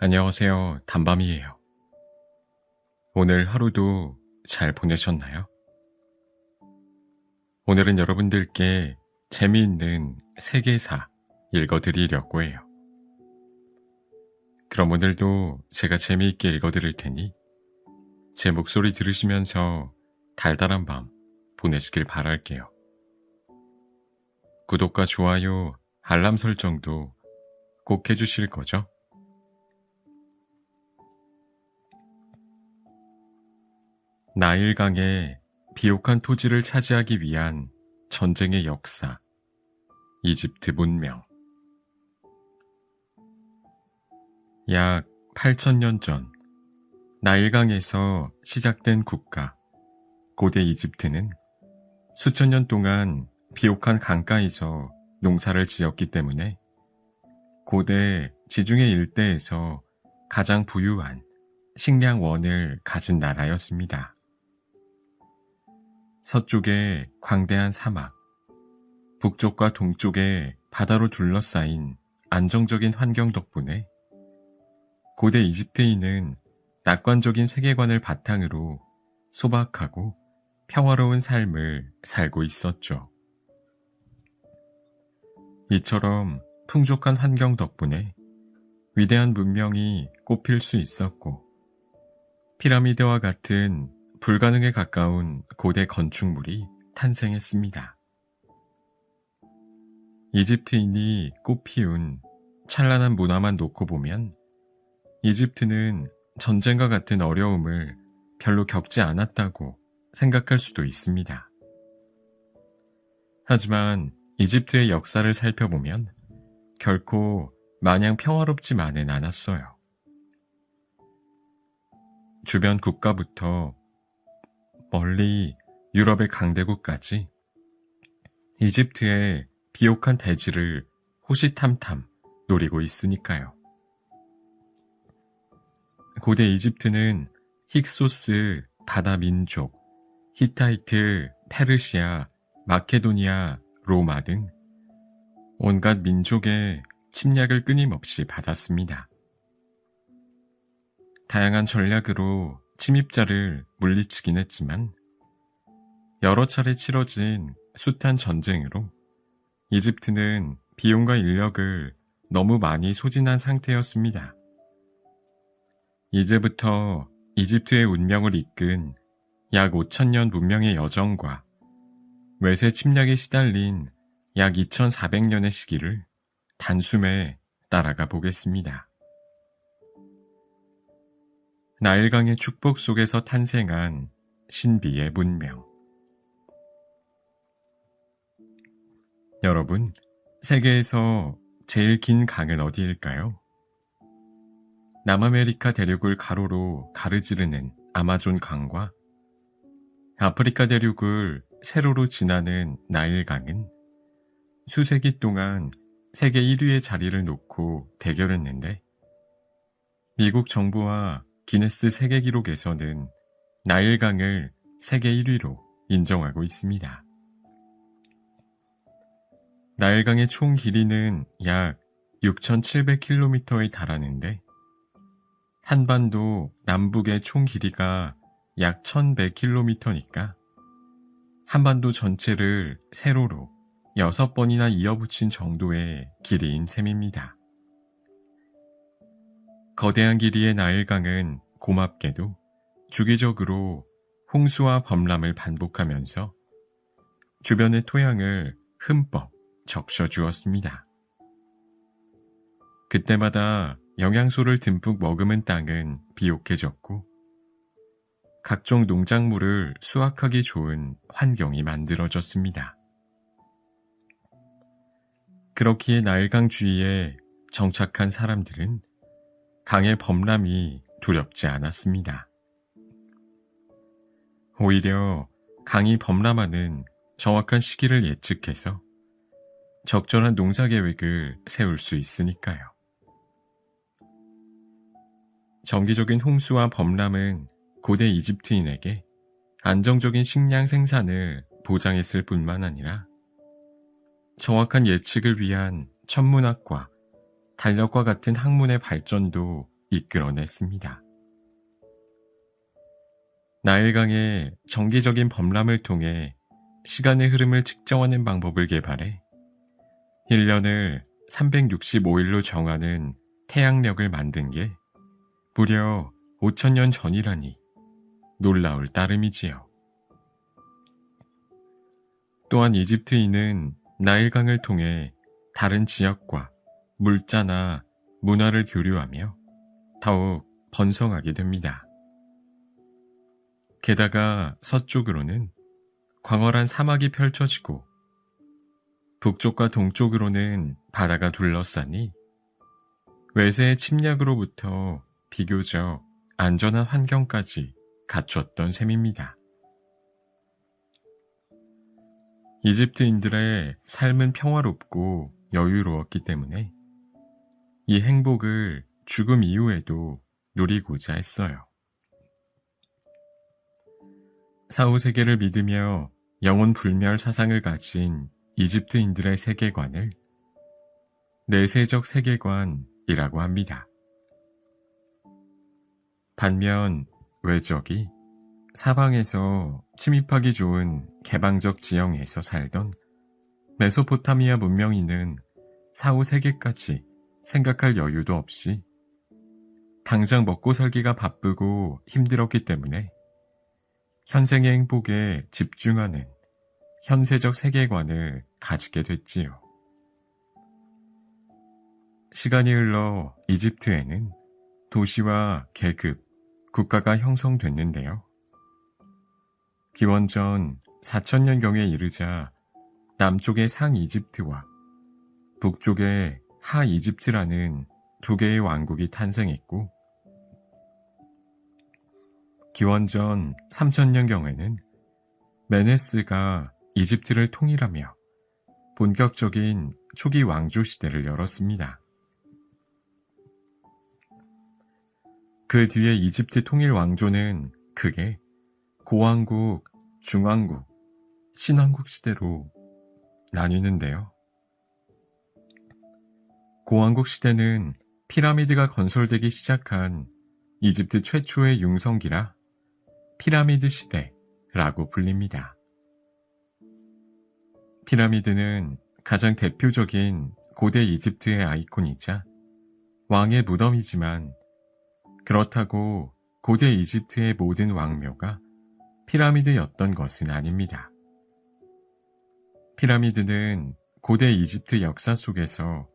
안녕하세요. 단밤이에요. 오늘 하루도 잘 보내셨나요? 오늘은 여러분들께 재미있는 세계사 읽어드리려고 해요. 그럼 오늘도 제가 재미있게 읽어드릴 테니 제 목소리 들으시면서 달달한 밤 보내시길 바랄게요. 구독과 좋아요, 알람 설정도 꼭 해주실 거죠? 나일강의 비옥한 토지를 차지하기 위한 전쟁의 역사, 이집트 문명. 약 8,000년 전 나일강에서 시작된 국가, 고대 이집트는 수천 년 동안 비옥한 강가에서 농사를 지었기 때문에 고대 지중해 일대에서 가장 부유한 식량원을 가진 나라였습니다. 서쪽에 광대한 사막, 북쪽과 동쪽에 바다로 둘러싸인 안정적인 환경 덕분에 고대 이집트인은 낙관적인 세계관을 바탕으로 소박하고 평화로운 삶을 살고 있었죠. 이처럼 풍족한 환경 덕분에 위대한 문명이 꽃필 수 있었고, 피라미드와 같은 불가능에 가까운 고대 건축물이 탄생했습니다. 이집트인이 꽃피운 찬란한 문화만 놓고 보면 이집트는 전쟁과 같은 어려움을 별로 겪지 않았다고 생각할 수도 있습니다. 하지만 이집트의 역사를 살펴보면 결코 마냥 평화롭지만은 않았어요. 주변 국가부터 멀리 유럽의 강대국까지 이집트의 비옥한 대지를 호시탐탐 노리고 있으니까요. 고대 이집트는 힉소스, 바다 민족, 히타이트, 페르시아, 마케도니아, 로마 등 온갖 민족의 침략을 끊임없이 받았습니다. 다양한 전략으로 침입자를 물리치긴 했지만 여러 차례 치러진 숱한 전쟁으로 이집트는 비용과 인력을 너무 많이 소진한 상태였습니다. 이제부터 이집트의 운명을 이끈 약 5,000년 문명의 여정과 외세 침략에 시달린 약 2,400년의 시기를 단숨에 따라가 보겠습니다. 나일강의 축복 속에서 탄생한 신비의 문명. 여러분, 세계에서 제일 긴 강은 어디일까요? 남아메리카 대륙을 가로로 가르지르는 아마존 강과 아프리카 대륙을 세로로 지나는 나일강은 수세기 동안 세계 1위의 자리를 놓고 대결했는데, 미국 정부와 기네스 세계기록에서는 나일강을 세계 1위로 인정하고 있습니다. 나일강의 총 길이는 약 6,700km에 달하는데, 한반도 남북의 총 길이가 약 1,100km니까 한반도 전체를 세로로 6번이나 이어붙인 정도의 길이인 셈입니다. 거대한 길이의 나일강은 고맙게도 주기적으로 홍수와 범람을 반복하면서 주변의 토양을 흠뻑 적셔주었습니다. 그때마다 영양소를 듬뿍 머금은 땅은 비옥해졌고 각종 농작물을 수확하기 좋은 환경이 만들어졌습니다. 그렇기에 나일강 주위에 정착한 사람들은 강의 범람이 두렵지 않았습니다. 오히려 강이 범람하는 정확한 시기를 예측해서 적절한 농사 계획을 세울 수 있으니까요. 정기적인 홍수와 범람은 고대 이집트인에게 안정적인 식량 생산을 보장했을 뿐만 아니라 정확한 예측을 위한 천문학과, 달력과 같은 학문의 발전도 이끌어냈습니다. 나일강의 정기적인 범람을 통해 시간의 흐름을 측정하는 방법을 개발해 1년을 365일로 정하는 태양력을 만든 게 무려 5천년 전이라니 놀라울 따름이지요. 또한 이집트인은 나일강을 통해 다른 지역과 물자나 문화를 교류하며 더욱 번성하게 됩니다. 게다가 서쪽으로는 광활한 사막이 펼쳐지고 북쪽과 동쪽으로는 바다가 둘러싸니 외세의 침략으로부터 비교적 안전한 환경까지 갖췄던 셈입니다. 이집트인들의 삶은 평화롭고 여유로웠기 때문에 이 행복을 죽음 이후에도 누리고자 했어요. 사후세계를 믿으며 영혼 불멸 사상을 가진 이집트인들의 세계관을 내세적 세계관이라고 합니다. 반면 외적이 사방에서 침입하기 좋은 개방적 지형에서 살던 메소포타미아 문명인은 사후세계까지 생각할 여유도 없이 당장 먹고 살기가 바쁘고 힘들었기 때문에 현생의 행복에 집중하는 현세적 세계관을 가지게 됐지요. 시간이 흘러 이집트에는 도시와 계급, 국가가 형성됐는데요. 기원전 4천년경에 이르자 남쪽의 상이집트와 북쪽의 하이집트라는 두 개의 왕국이 탄생했고, 기원전 3000년경에는 메네스가 이집트를 통일하며 본격적인 초기 왕조 시대를 열었습니다. 그 뒤에 이집트 통일 왕조는 크게 고왕국, 중왕국, 신왕국 시대로 나뉘는데요. 고왕국 시대는 피라미드가 건설되기 시작한 이집트 최초의 융성기라 피라미드 시대라고 불립니다. 피라미드는 가장 대표적인 고대 이집트의 아이콘이자 왕의 무덤이지만 그렇다고 고대 이집트의 모든 왕묘가 피라미드였던 것은 아닙니다. 피라미드는 고대 이집트 역사 속에서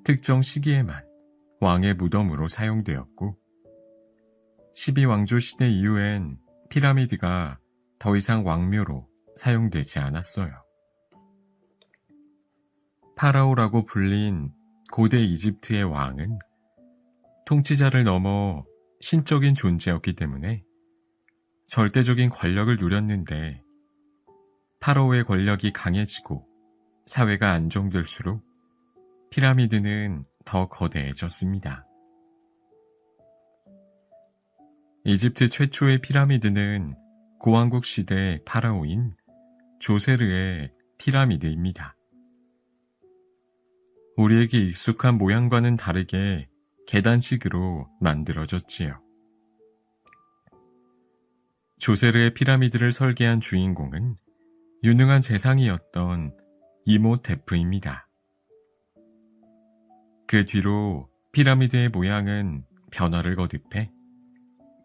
특정 시기에만 왕의 무덤으로 사용되었고 12왕조 시대 이후엔 피라미드가 더 이상 왕묘로 사용되지 않았어요. 파라오라고 불린 고대 이집트의 왕은 통치자를 넘어 신적인 존재였기 때문에 절대적인 권력을 누렸는데 파라오의 권력이 강해지고 사회가 안정될수록 피라미드는 더 거대해졌습니다. 이집트 최초의 피라미드는 고왕국 시대 파라오인 조세르의 피라미드입니다. 우리에게 익숙한 모양과는 다르게 계단식으로 만들어졌지요. 조세르의 피라미드를 설계한 주인공은 유능한 재상이었던 이모테프입니다. 그 뒤로 피라미드의 모양은 변화를 거듭해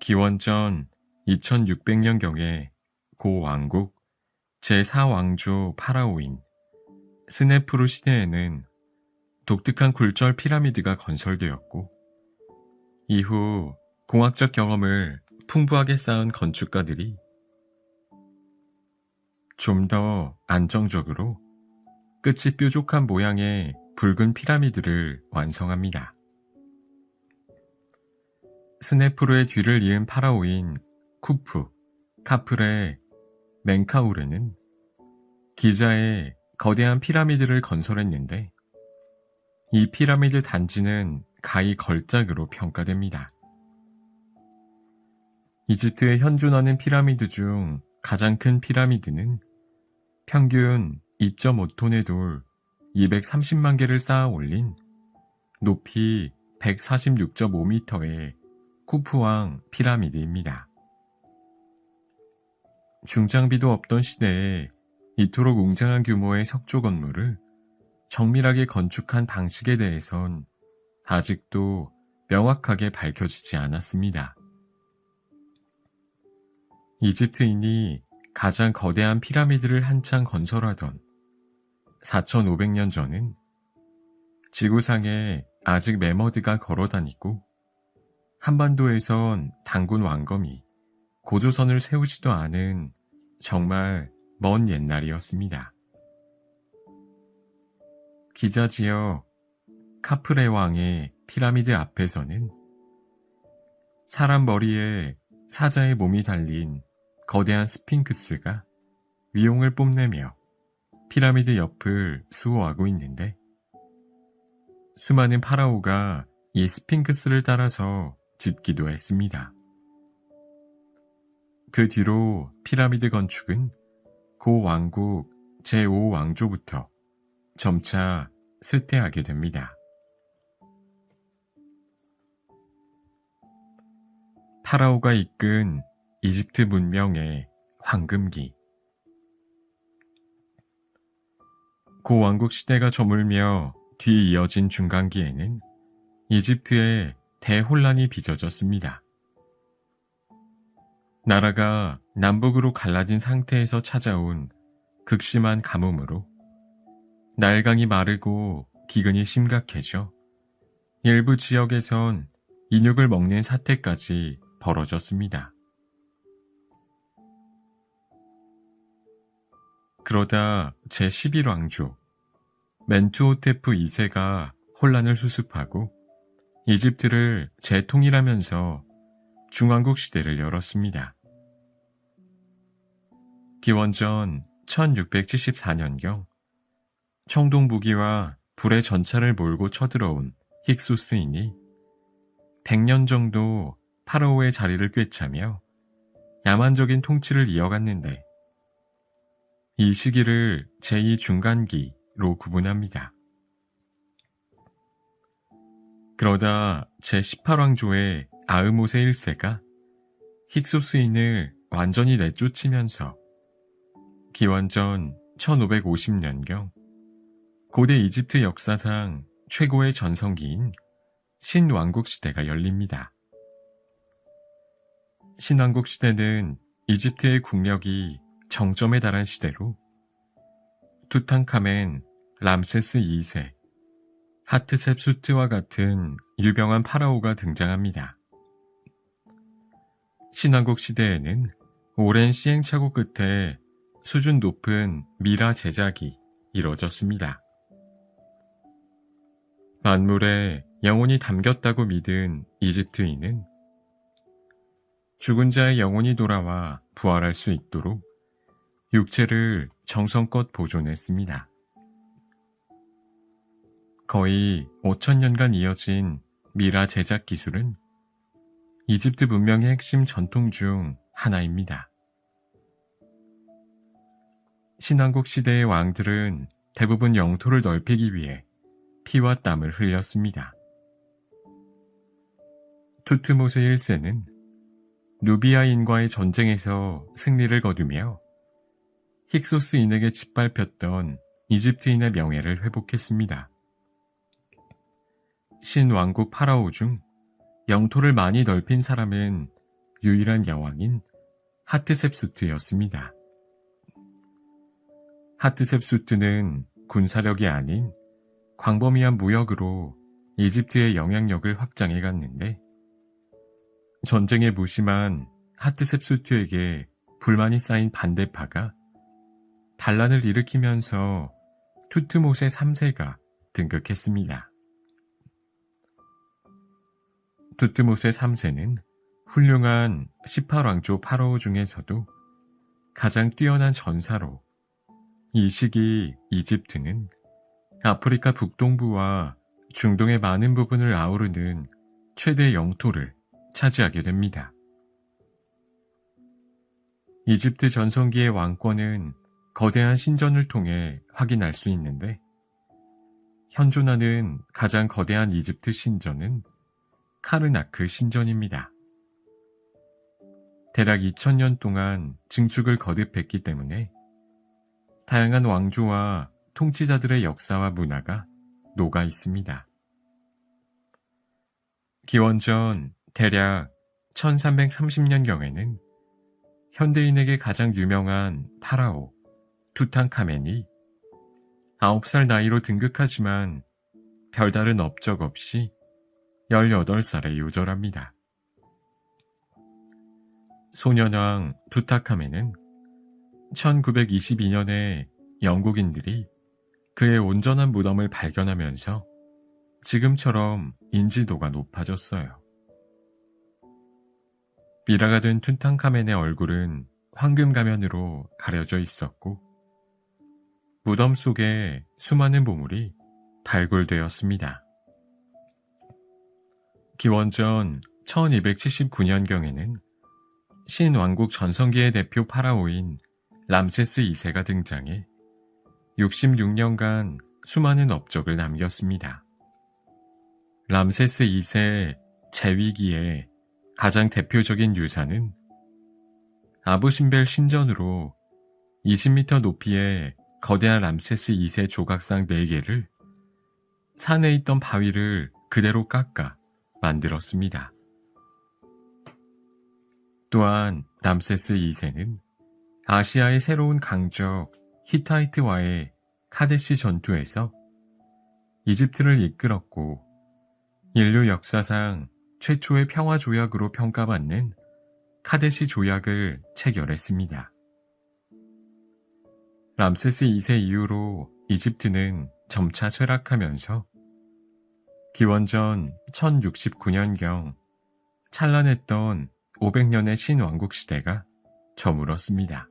기원전 2600년경에 고왕국 제4왕조 파라오인 스네프루 시대에는 독특한 굴절 피라미드가 건설되었고 이후 공학적 경험을 풍부하게 쌓은 건축가들이 좀 더 안정적으로 끝이 뾰족한 모양의 붉은 피라미드를 완성합니다. 스네프루의 뒤를 이은 파라오인 쿠프, 카프레, 멘카우르는 기자의 거대한 피라미드를 건설했는데 이 피라미드 단지는 가히 걸작으로 평가됩니다. 이집트에 현존하는 피라미드 중 가장 큰 피라미드는 평균 2.5톤의 돌 230만 개를 쌓아 올린 높이 146.5m의 쿠프왕 피라미드입니다. 중장비도 없던 시대에 이토록 웅장한 규모의 석조 건물을 정밀하게 건축한 방식에 대해선 아직도 명확하게 밝혀지지 않았습니다. 이집트인이 가장 거대한 피라미드를 한창 건설하던 4,500년 전은 지구상에 아직 매머드가 걸어다니고 한반도에선 단군 왕검이 고조선을 세우지도 않은 정말 먼 옛날이었습니다. 기자 지역 카프레 왕의 피라미드 앞에서는 사람 머리에 사자의 몸이 달린 거대한 스핑크스가 위용을 뽐내며 피라미드 옆을 수호하고 있는데 수많은 파라오가 이 스핑크스를 따라서 짖기도 했습니다. 그 뒤로 피라미드 건축은 고 왕국 제5왕조부터 점차 쇠퇴하게 됩니다. 파라오가 이끈 이집트 문명의 황금기. 고 왕국 시대가 저물며 뒤 이어진 중간기에는 이집트에 대혼란이 빚어졌습니다. 나라가 남북으로 갈라진 상태에서 찾아온 극심한 가뭄으로 나일강이 마르고 기근이 심각해져 일부 지역에선 인육을 먹는 사태까지 벌어졌습니다. 그러다 제11왕조 멘투호테프 2세가 혼란을 수습하고 이집트를 재통일하면서 중왕국 시대를 열었습니다. 기원전 1674년경 청동 무기와 불의 전차를 몰고 쳐들어온 힉소스인이 100년 정도 파라오의 자리를 꿰차며 야만적인 통치를 이어갔는데 이 시기를 제2중간기로 구분합니다. 그러다 제18왕조의 아흐모세 1세가 힉소스인을 완전히 내쫓으면서 기원전 1550년경 고대 이집트 역사상 최고의 전성기인 신왕국 시대가 열립니다. 신왕국 시대는 이집트의 국력이 정점에 달한 시대로 투탕카멘, 람세스 2세, 하트셉수트와 같은 유명한 파라오가 등장합니다. 신왕국 시대에는 오랜 시행착오 끝에 수준 높은 미라 제작이 이뤄졌습니다. 만물에 영혼이 담겼다고 믿은 이집트인은 죽은 자의 영혼이 돌아와 부활할 수 있도록 육체를 정성껏 보존했습니다. 거의 5,000년간 이어진 미라 제작 기술은 이집트 문명의 핵심 전통 중 하나입니다. 신왕국 시대의 왕들은 대부분 영토를 넓히기 위해 피와 땀을 흘렸습니다. 투트모세 1세는 누비아인과의 전쟁에서 승리를 거두며 힉소스인에게 짓밟혔던 이집트인의 명예를 회복했습니다. 신왕국 파라오 중 영토를 많이 넓힌 사람은 유일한 여왕인 하트셉수트였습니다. 하트셉수트는 군사력이 아닌 광범위한 무역으로 이집트의 영향력을 확장해 갔는데 전쟁에 무심한 하트셉수트에게 불만이 쌓인 반대파가 반란을 일으키면서 투트모세 3세가 등극했습니다. 투트모세 3세는 훌륭한 18왕조 파라오 중에서도 가장 뛰어난 전사로 이 시기 이집트는 아프리카 북동부와 중동의 많은 부분을 아우르는 최대 영토를 차지하게 됩니다. 이집트 전성기의 왕권은 거대한 신전을 통해 확인할 수 있는데 현존하는 가장 거대한 이집트 신전은 카르나크 신전입니다. 대략 2000년 동안 증축을 거듭했기 때문에 다양한 왕조와 통치자들의 역사와 문화가 녹아 있습니다. 기원전 대략 1330년경에는 현대인에게 가장 유명한 파라오 투탕카멘이 9살 나이로 등극하지만 별다른 업적 없이 18살에 요절합니다. 소년왕 투탕카멘은 1922년에 영국인들이 그의 온전한 무덤을 발견하면서 지금처럼 인지도가 높아졌어요. 미라가 된 투탕카멘의 얼굴은 황금 가면으로 가려져 있었고 무덤 속에 수많은 보물이 발굴되었습니다. 기원전 1279년경에는 신왕국 전성기의 대표 파라오인 람세스 2세가 등장해 66년간 수많은 업적을 남겼습니다. 람세스 2세 재위기에 가장 대표적인 유산은 아부신벨 신전으로 20m 높이의 거대한 람세스 2세 조각상 4개를 산에 있던 바위를 그대로 깎아 만들었습니다. 또한 람세스 2세는 아시아의 새로운 강적 히타이트와의 카데시 전투에서 이집트를 이끌었고 인류 역사상 최초의 평화조약으로 평가받는 카데시 조약을 체결했습니다. 람세스 2세 이후로 이집트는 점차 쇠락하면서 기원전 1069년경 찬란했던 500년의 신왕국 시대가 저물었습니다.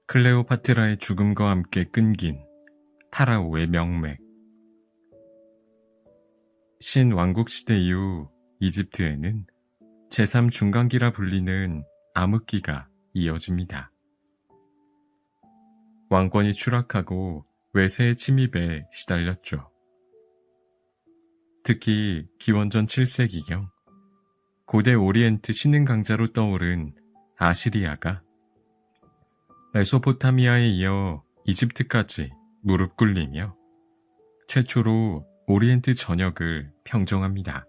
클레오파트라의 죽음과 함께 끊긴 파라오의 명맥. 신왕국 시대 이후 이집트에는 제3중간기라 불리는 암흑기가 이어집니다. 왕권이 추락하고 외세의 침입에 시달렸죠. 특히 기원전 7세기경 고대 오리엔트 신흥 강자로 떠오른 아시리아가 메소포타미아에 이어 이집트까지 무릎 꿇리며 최초로 오리엔트 전역을 평정합니다.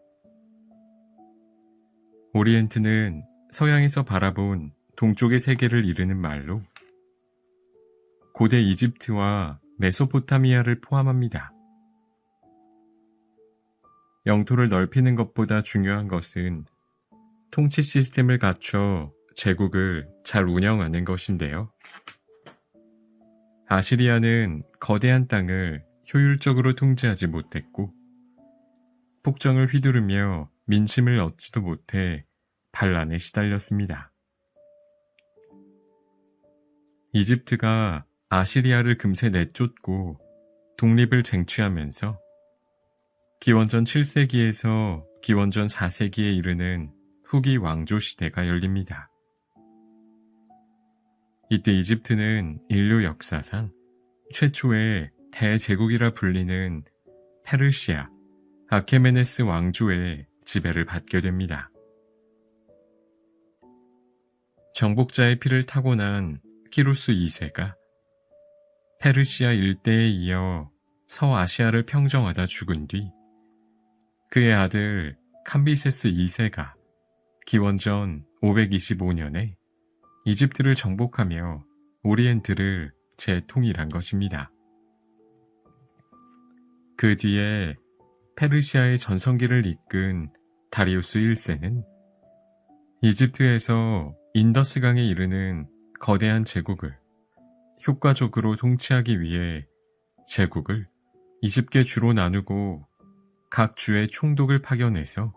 오리엔트는 서양에서 바라본 동쪽의 세계를 이르는 말로 고대 이집트와 메소포타미아를 포함합니다. 영토를 넓히는 것보다 중요한 것은 통치 시스템을 갖춰 제국을 잘 운영하는 것인데요. 아시리아는 거대한 땅을 효율적으로 통제하지 못했고 폭정을 휘두르며 민심을 얻지도 못해 반란에 시달렸습니다. 이집트가 아시리아를 금세 내쫓고 독립을 쟁취하면서 기원전 7세기에서 기원전 4세기에 이르는 후기 왕조 시대가 열립니다. 이때 이집트는 인류 역사상 최초의 대제국이라 불리는 페르시아 아케메네스 왕조의 지배를 받게 됩니다. 정복자의 피를 타고난 키루스 2세가 페르시아 일대에 이어 서아시아를 평정하다 죽은 뒤 그의 아들 캄비세스 2세가 기원전 525년에 이집트를 정복하며 오리엔트를 재통일한 것입니다. 그 뒤에 페르시아의 전성기를 이끈 다리우스 1세는 이집트에서 인더스강에 이르는 거대한 제국을 효과적으로 통치하기 위해 제국을 20개 주로 나누고 각 주에 총독을 파견해서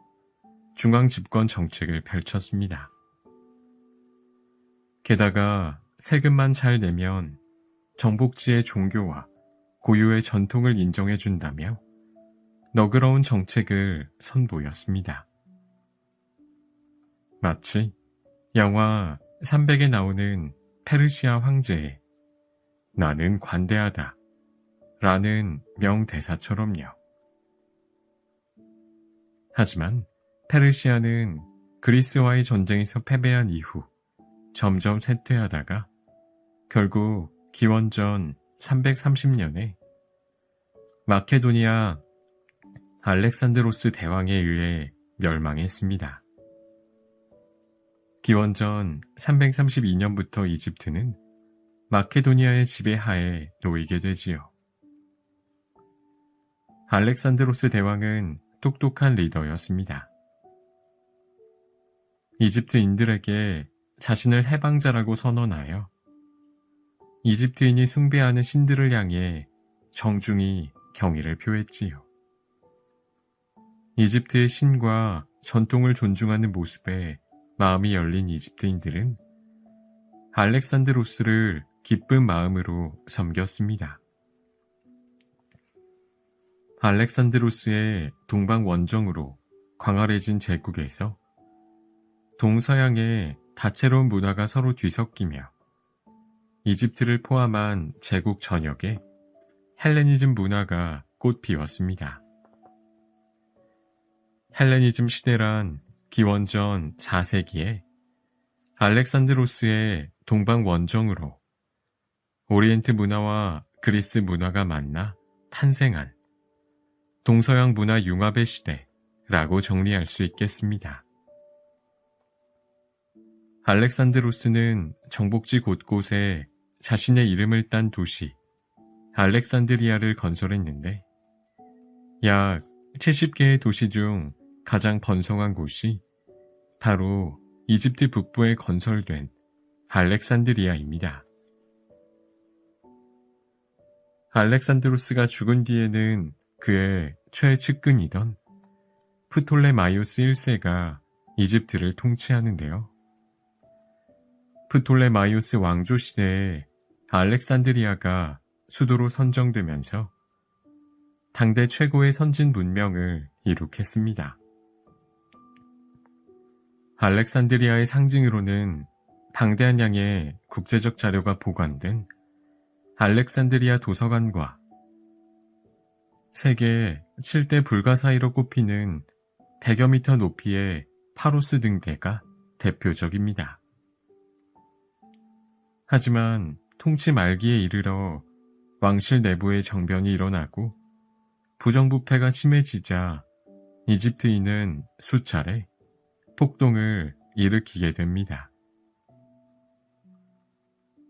중앙 집권 정책을 펼쳤습니다. 게다가 세금만 잘 내면 정복지의 종교와 고유의 전통을 인정해준다며 너그러운 정책을 선보였습니다. 마치 영화 300에 나오는 페르시아 황제의 나는 관대하다 라는 명대사처럼요. 하지만 페르시아는 그리스와의 전쟁에서 패배한 이후 점점 쇠퇴하다가 결국 기원전 330년에 마케도니아 알렉산드로스 대왕에 의해 멸망했습니다. 기원전 332년부터 이집트는 마케도니아의 지배하에 놓이게 되지요. 알렉산드로스 대왕은 똑똑한 리더였습니다. 이집트인들에게 자신을 해방자라고 선언하여 이집트인이 숭배하는 신들을 향해 정중히 경의를 표했지요. 이집트의 신과 전통을 존중하는 모습에 마음이 열린 이집트인들은 알렉산드로스를 기쁜 마음으로 섬겼습니다. 알렉산드로스의 동방 원정으로 광활해진 제국에서 동서양의 다채로운 문화가 서로 뒤섞이며 이집트를 포함한 제국 전역에 헬레니즘 문화가 꽃 피웠습니다. 헬레니즘 시대란 기원전 4세기에 알렉산드로스의 동방 원정으로 오리엔트 문화와 그리스 문화가 만나 탄생한 동서양 문화 융합의 시대라고 정리할 수 있겠습니다. 알렉산드로스는 정복지 곳곳에 자신의 이름을 딴 도시 알렉산드리아를 건설했는데 약 70개의 도시 중 가장 번성한 곳이 바로 이집트 북부에 건설된 알렉산드리아입니다. 알렉산드로스가 죽은 뒤에는 그의 최측근이던 프톨레마이오스 1세가 이집트를 통치하는데요. 프톨레마이오스 왕조 시대에 알렉산드리아가 수도로 선정되면서 당대 최고의 선진 문명을 이룩했습니다. 알렉산드리아의 상징으로는 방대한 양의 국제적 자료가 보관된 알렉산드리아 도서관과 세계 7대 불가 사이로 꼽히는 100여 미터 높이의 파로스 등대가 대표적입니다. 하지만 통치 말기에 이르러 왕실 내부의 정변이 일어나고 부정부패가 심해지자 이집트인은 수차례 폭동을 일으키게 됩니다.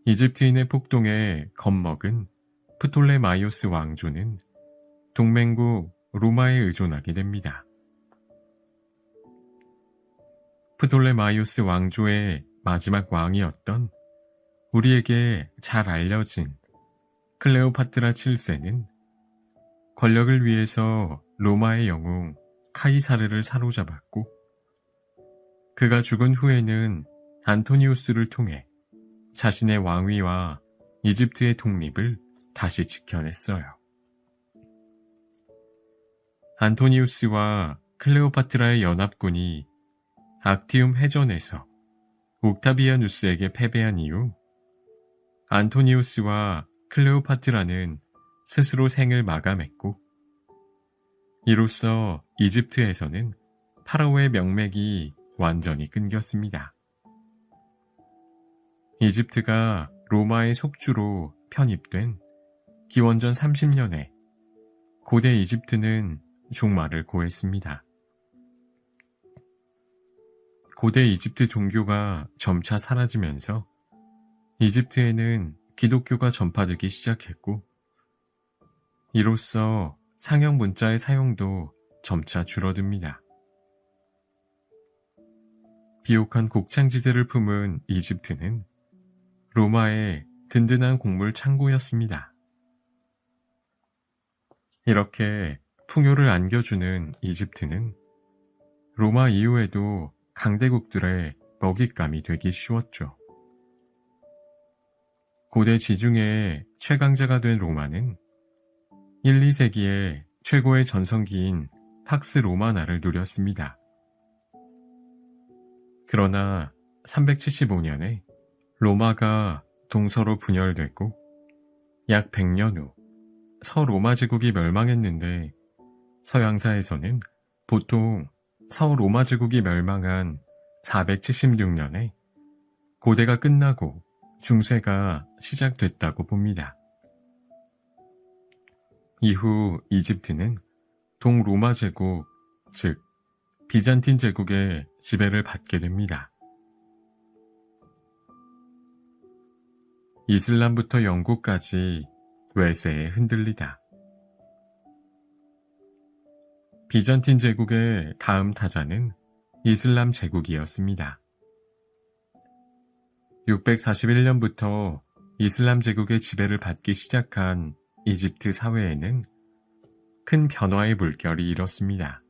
이집트인의 폭동에 겁먹은 프톨레마이오스 왕조는 동맹국 로마에 의존하게 됩니다. 프톨레마이오스 왕조의 마지막 왕이었던 우리에게 잘 알려진 클레오파트라 7세는 권력을 위해서 로마의 영웅 카이사르를 사로잡았고 그가 죽은 후에는 안토니우스를 통해 자신의 왕위와 이집트의 독립을 다시 지켜냈어요. 안토니우스와 클레오파트라의 연합군이 악티움 해전에서 옥타비아누스에게 패배한 이후 안토니우스와 클레오파트라는 스스로 생을 마감했고 이로써 이집트에서는 파라오의 명맥이 완전히 끊겼습니다. 이집트가 로마의 속주로 편입된 기원전 30년에 고대 이집트는 종말을 고했습니다. 고대 이집트 종교가 점차 사라지면서 이집트에는 기독교가 전파되기 시작했고 이로써 상형 문자의 사용도 점차 줄어듭니다. 비옥한 곡창지대를 품은 이집트는 로마의 든든한 곡물 창고였습니다. 이렇게 풍요를 안겨주는 이집트는 로마 이후에도 강대국들의 먹잇감이 되기 쉬웠죠. 고대 지중해의 최강자가 된 로마는 1, 2세기에 최고의 전성기인 팍스 로마나를 누렸습니다. 그러나 375년에 로마가 동서로 분열되고 약 100년 후 서로마 제국이 멸망했는데 서양사에서는 보통 서로마 제국이 멸망한 476년에 고대가 끝나고 중세가 시작됐다고 봅니다. 이후 이집트는 동로마 제국, 즉 비잔틴 제국의 지배를 받게 됩니다. 이슬람부터 영국까지 외세에 흔들리다. 비잔틴 제국의 다음 타자는 이슬람 제국이었습니다. 641년부터 이슬람 제국의 지배를 받기 시작한 이집트 사회에는 큰 변화의 물결이 일었습니다.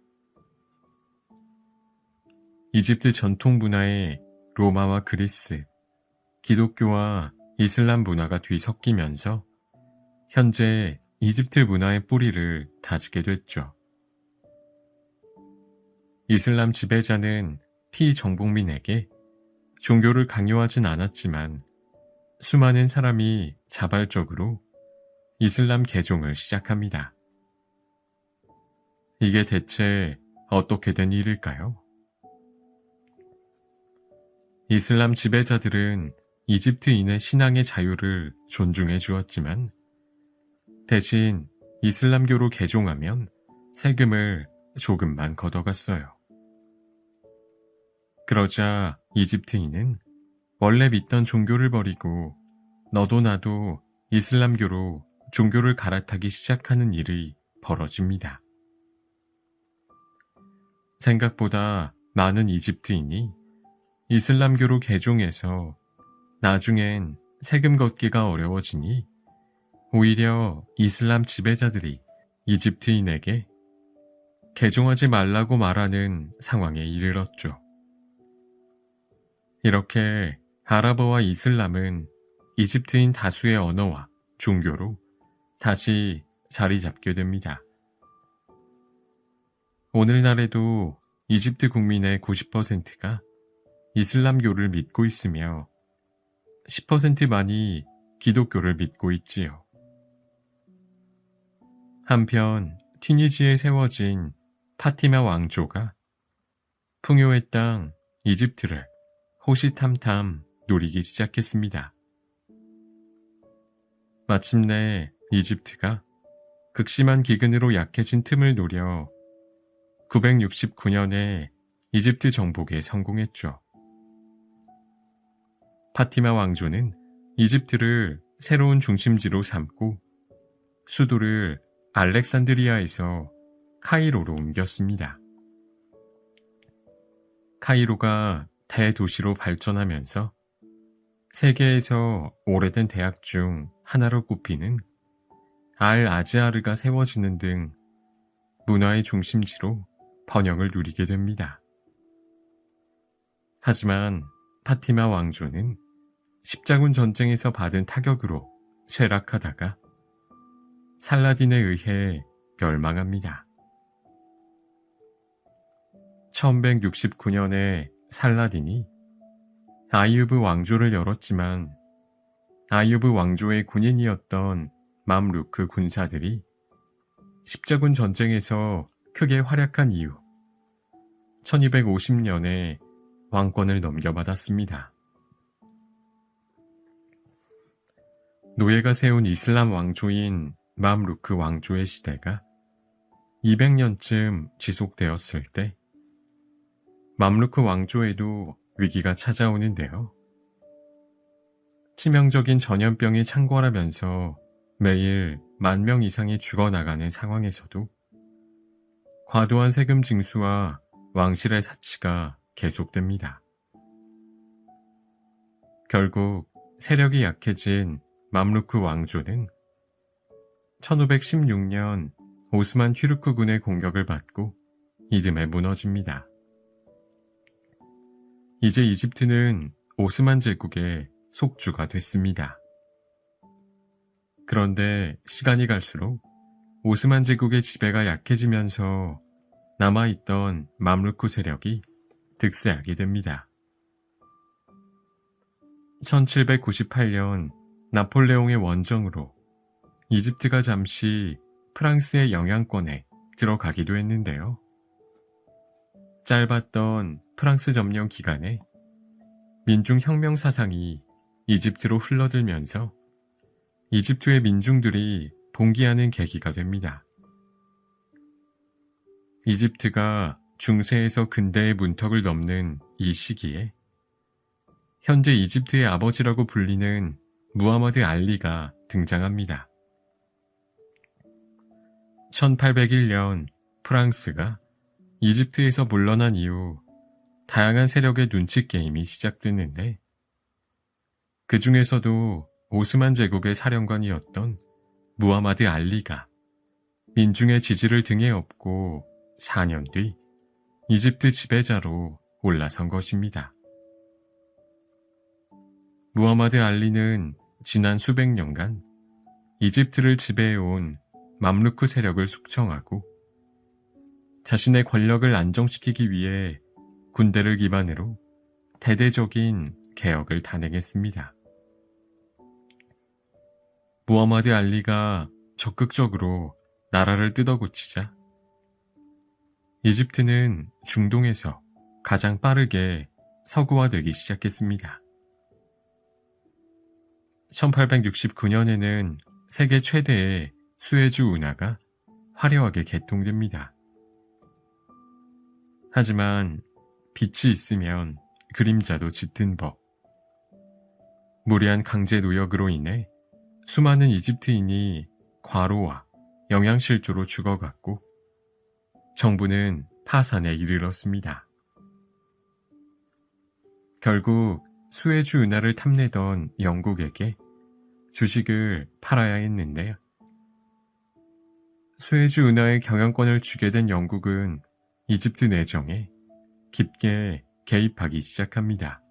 이집트 전통 문화에 로마와 그리스, 기독교와 이슬람 문화가 뒤섞이면서 현재 이집트 문화의 뿌리를 다지게 됐죠. 이슬람 지배자는 피정복민에게 종교를 강요하진 않았지만 수많은 사람이 자발적으로 이슬람 개종을 시작합니다. 이게 대체 어떻게 된 일일까요? 이슬람 지배자들은 이집트인의 신앙의 자유를 존중해 주었지만 대신 이슬람교로 개종하면 세금을 조금만 걷어갔어요. 그러자 이집트인은 원래 믿던 종교를 버리고 너도 나도 이슬람교로 종교를 갈아타기 시작하는 일이 벌어집니다. 생각보다 많은 이집트인이 이슬람교로 개종해서 나중엔 세금 걷기가 어려워지니 오히려 이슬람 지배자들이 이집트인에게 개종하지 말라고 말하는 상황에 이르렀죠. 이렇게 아랍어와 이슬람은 이집트인 다수의 언어와 종교로 다시 자리 잡게 됩니다. 오늘날에도 이집트 국민의 90%가 이슬람교를 믿고 있으며 10%만이 기독교를 믿고 있지요. 한편 튀니지에 세워진 파티마 왕조가 풍요의 땅 이집트를 호시탐탐 노리기 시작했습니다. 마침내 이집트가 극심한 기근으로 약해진 틈을 노려 969년에 이집트 정복에 성공했죠. 파티마 왕조는 이집트를 새로운 중심지로 삼고 수도를 알렉산드리아에서 카이로로 옮겼습니다. 카이로가 대도시로 발전하면서 세계에서 오래된 대학 중 하나로 꼽히는 알-아즈하르가 세워지는 등 문화의 중심지로 번영을 누리게 됩니다. 하지만 파티마 왕조는 십자군 전쟁에서 받은 타격으로 쇠락하다가 살라딘에 의해 멸망합니다. 1169년에 살라딘이 아이유브 왕조를 열었지만 아이유브 왕조의 군인이었던 맘루크 군사들이 십자군 전쟁에서 크게 활약한 이후 1250년에 왕권을 넘겨받았습니다. 노예가 세운 이슬람 왕조인 맘루크 왕조의 시대가 200년쯤 지속되었을 때 맘루크 왕조에도 위기가 찾아오는데요. 치명적인 전염병이 창궐하면서 매일 10,000명 이상이 죽어나가는 상황에서도 과도한 세금 징수와 왕실의 사치가 계속됩니다. 결국 세력이 약해진 맘루크 왕조는 1516년 오스만 튀르크군의 공격을 받고 이듬해 무너집니다. 이제 이집트는 오스만 제국의 속주가 됐습니다. 그런데 시간이 갈수록 오스만 제국의 지배가 약해지면서 남아있던 맘루크 세력이 득세하게 됩니다. 1798년 나폴레옹의 원정으로 이집트가 잠시 프랑스의 영향권에 들어가기도 했는데요. 짧았던 프랑스 점령 기간에 민중혁명 사상이 이집트로 흘러들면서 이집트의 민중들이 봉기하는 계기가 됩니다. 이집트가 중세에서 근대의 문턱을 넘는 이 시기에 현재 이집트의 아버지라고 불리는 무하마드 알리가 등장합니다. 1801년 프랑스가 이집트에서 물러난 이후 다양한 세력의 눈치 게임이 시작됐는데 그 중에서도 오스만 제국의 사령관이었던 무하마드 알리가 민중의 지지를 등에 업고 4년 뒤 이집트 지배자로 올라선 것입니다. 무하마드 알리는 지난 수백 년간 이집트를 지배해온 맘루크 세력을 숙청하고 자신의 권력을 안정시키기 위해 군대를 기반으로 대대적인 개혁을 단행했습니다. 무하마드 알리가 적극적으로 나라를 뜯어고치자 이집트는 중동에서 가장 빠르게 서구화되기 시작했습니다. 1869년에는 세계 최대의 수에즈 운하가 화려하게 개통됩니다. 하지만 빛이 있으면 그림자도 짙은 법. 무리한 강제 노역으로 인해 수많은 이집트인이 과로와 영양실조로 죽어갔고 정부는 파산에 이르렀습니다. 결국 수에즈 운하를 탐내던 영국에게 주식을 팔아야 했는데요. 수에즈 운하의 경영권을 주게 된 영국은 이집트 내정에 깊게 개입하기 시작합니다.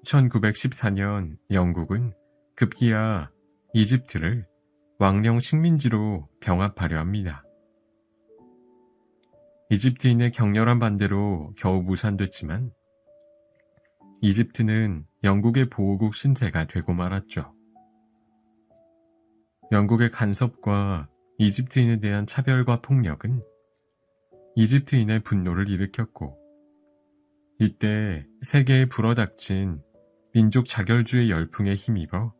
1914년 영국은 급기야 이집트를 왕령 식민지로 병합하려 합니다. 이집트인의 격렬한 반대로 겨우 무산됐지만 이집트는 영국의 보호국 신세가 되고 말았죠. 영국의 간섭과 이집트인에 대한 차별과 폭력은 이집트인의 분노를 일으켰고 이때 세계에 불어닥친 민족 자결주의 열풍에 힘입어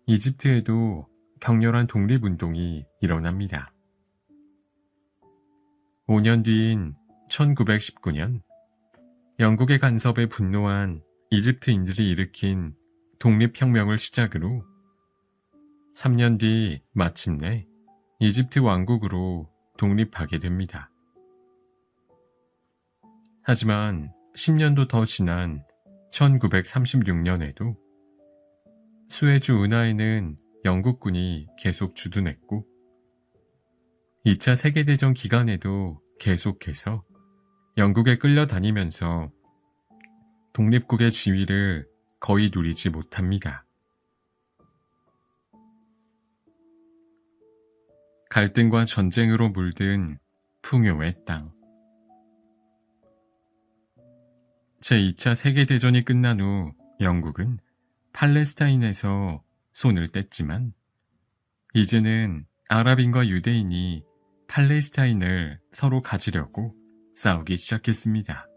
이집트에도 격렬한 독립운동이 일어납니다. 5년 뒤인 1919년 영국의 간섭에 분노한 이집트인들이 일으킨 독립혁명을 시작으로 3년 뒤 마침내 이집트 왕국으로 독립하게 됩니다. 하지만 10년도 더 지난 1936년에도 수에즈 운하에는 영국군이 계속 주둔했고 2차 세계대전 기간에도 계속해서 영국에 끌려다니면서 독립국의 지위를 거의 누리지 못합니다. 갈등과 전쟁으로 물든 풍요의 땅. 제2차 세계대전이 끝난 후 영국은 팔레스타인에서 손을 뗐지만 이제는 아랍인과 유대인이 팔레스타인을 서로 가지려고 싸우기 시작했습니다.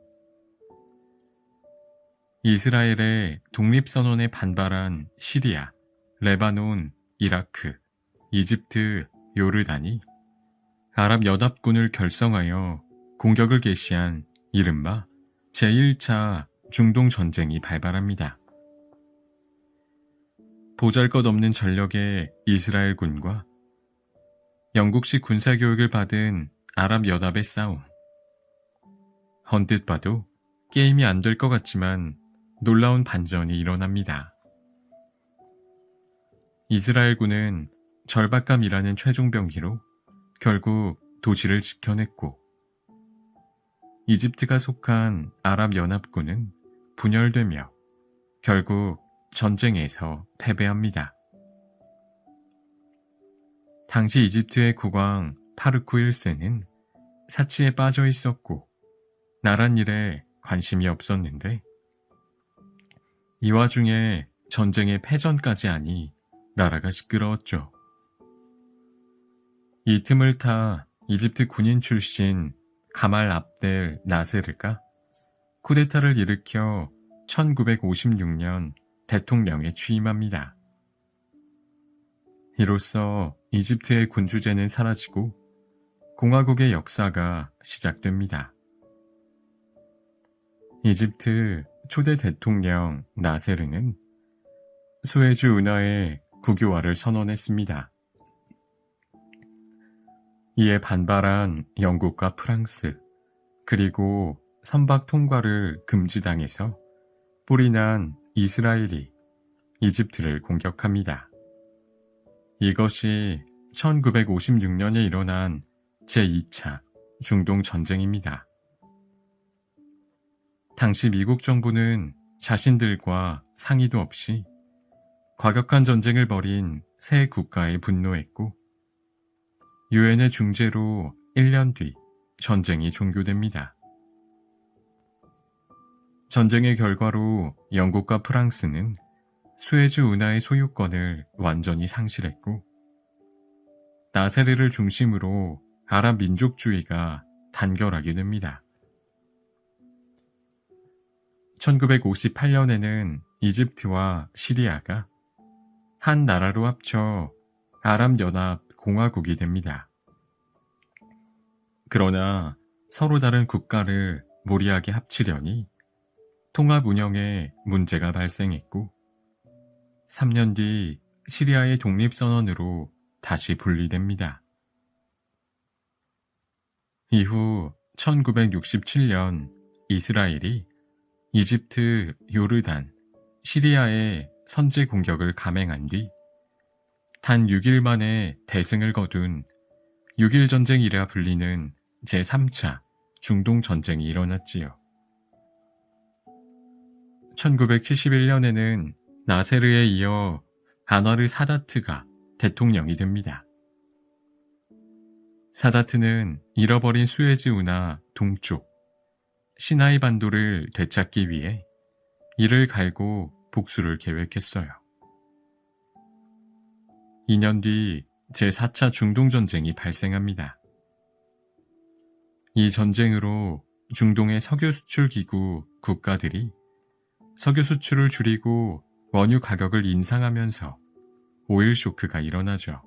이스라엘의 독립선언에 반발한 시리아, 레바논, 이라크, 이집트, 요르단이 아랍연합군을 결성하여 공격을 개시한 이른바 제1차 중동전쟁이 발발합니다. 보잘것없는 전력의 이스라엘군과 영국식 군사교육을 받은 아랍연합의 싸움. 언뜻 봐도 게임이 안 될 것 같지만 놀라운 반전이 일어납니다. 이스라엘군은 절박감이라는 최종 병기로 결국 도시를 지켜냈고 이집트가 속한 아랍연합군은 분열되며 결국 전쟁에서 패배합니다. 당시 이집트의 국왕 파르쿠 1세는 사치에 빠져 있었고 나란 일에 관심이 없었는데 이 와중에 전쟁의 패전까지 하니 나라가 시끄러웠죠. 이 틈을 타 이집트 군인 출신 가말 압델 나세르가 쿠데타를 일으켜 1956년 대통령에 취임합니다. 이로써 이집트의 군주제는 사라지고 공화국의 역사가 시작됩니다. 이집트 초대 대통령 나세르는 수에즈 운하의 국유화를 선언했습니다. 이에 반발한 영국과 프랑스, 그리고 선박 통과를 금지당해서 뿔이 난 이스라엘이 이집트를 공격합니다. 이것이 1956년에 일어난 제2차 중동 전쟁입니다. 당시 미국 정부는 자신들과 상의도 없이 과격한 전쟁을 벌인 세 국가에 분노했고 유엔의 중재로 1년 뒤 전쟁이 종교됩니다. 전쟁의 결과로 영국과 프랑스는 수에즈 운하의 소유권을 완전히 상실했고 나세르를 중심으로 아랍 민족주의가 단결하게 됩니다. 1958년에는 이집트와 시리아가 한 나라로 합쳐 아랍연합공화국이 됩니다. 그러나 서로 다른 국가를 무리하게 합치려니 통합 운영에 문제가 발생했고 3년 뒤 시리아의 독립선언으로 다시 분리됩니다. 이후 1967년 이스라엘이 이집트, 요르단, 시리아의 선제 공격을 감행한 뒤 단 6일 만에 대승을 거둔 6.1 전쟁이라 불리는 제3차 중동 전쟁이 일어났지요. 1971년에는 나세르에 이어 안와르 사다트가 대통령이 됩니다. 사다트는 잃어버린 수에즈 운하 동쪽 시나이 반도를 되찾기 위해 이를 갈고 복수를 계획했어요. 2년 뒤 제4차 중동전쟁이 발생합니다. 이 전쟁으로 중동의 석유 수출 기구 국가들이 석유 수출을 줄이고 원유 가격을 인상하면서 오일 쇼크가 일어나죠.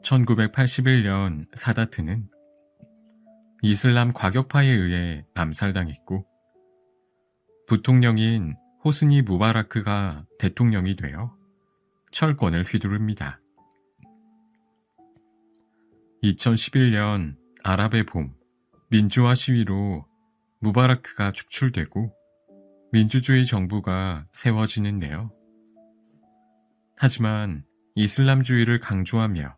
1981년 사다트는 이슬람 과격파에 의해 암살당했고 부통령인 호스니 무바라크가 대통령이 되어 철권을 휘두릅니다. 2011년 아랍의 봄 민주화 시위로 무바라크가 축출되고 민주주의 정부가 세워지는데요. 하지만 이슬람주의를 강조하며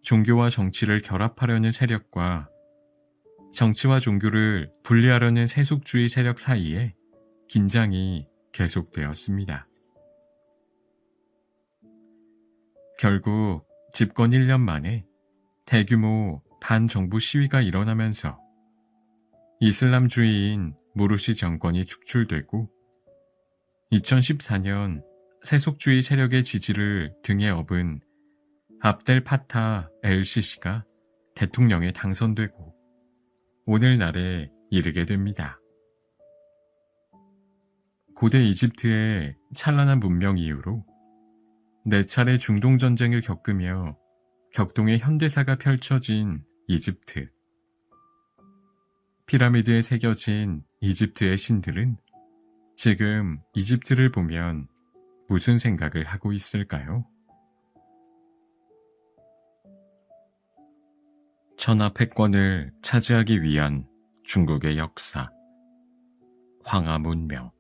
종교와 정치를 결합하려는 세력과 정치와 종교를 분리하려는 세속주의 세력 사이에 긴장이 계속되었습니다. 결국 집권 1년 만에 대규모 반정부 시위가 일어나면서 이슬람주의인 무르시 정권이 축출되고 2014년 세속주의 세력의 지지를 등에 업은 압델 파타 엘시시가 대통령에 당선되고 오늘날에 이르게 됩니다. 고대 이집트의 찬란한 문명 이후로 4차례 중동전쟁을 겪으며 격동의 현대사가 펼쳐진 이집트. 피라미드에 새겨진 이집트의 신들은 지금 이집트를 보면 무슨 생각을 하고 있을까요? 천하 패권을 차지하기 위한 중국의 역사, 황하 문명.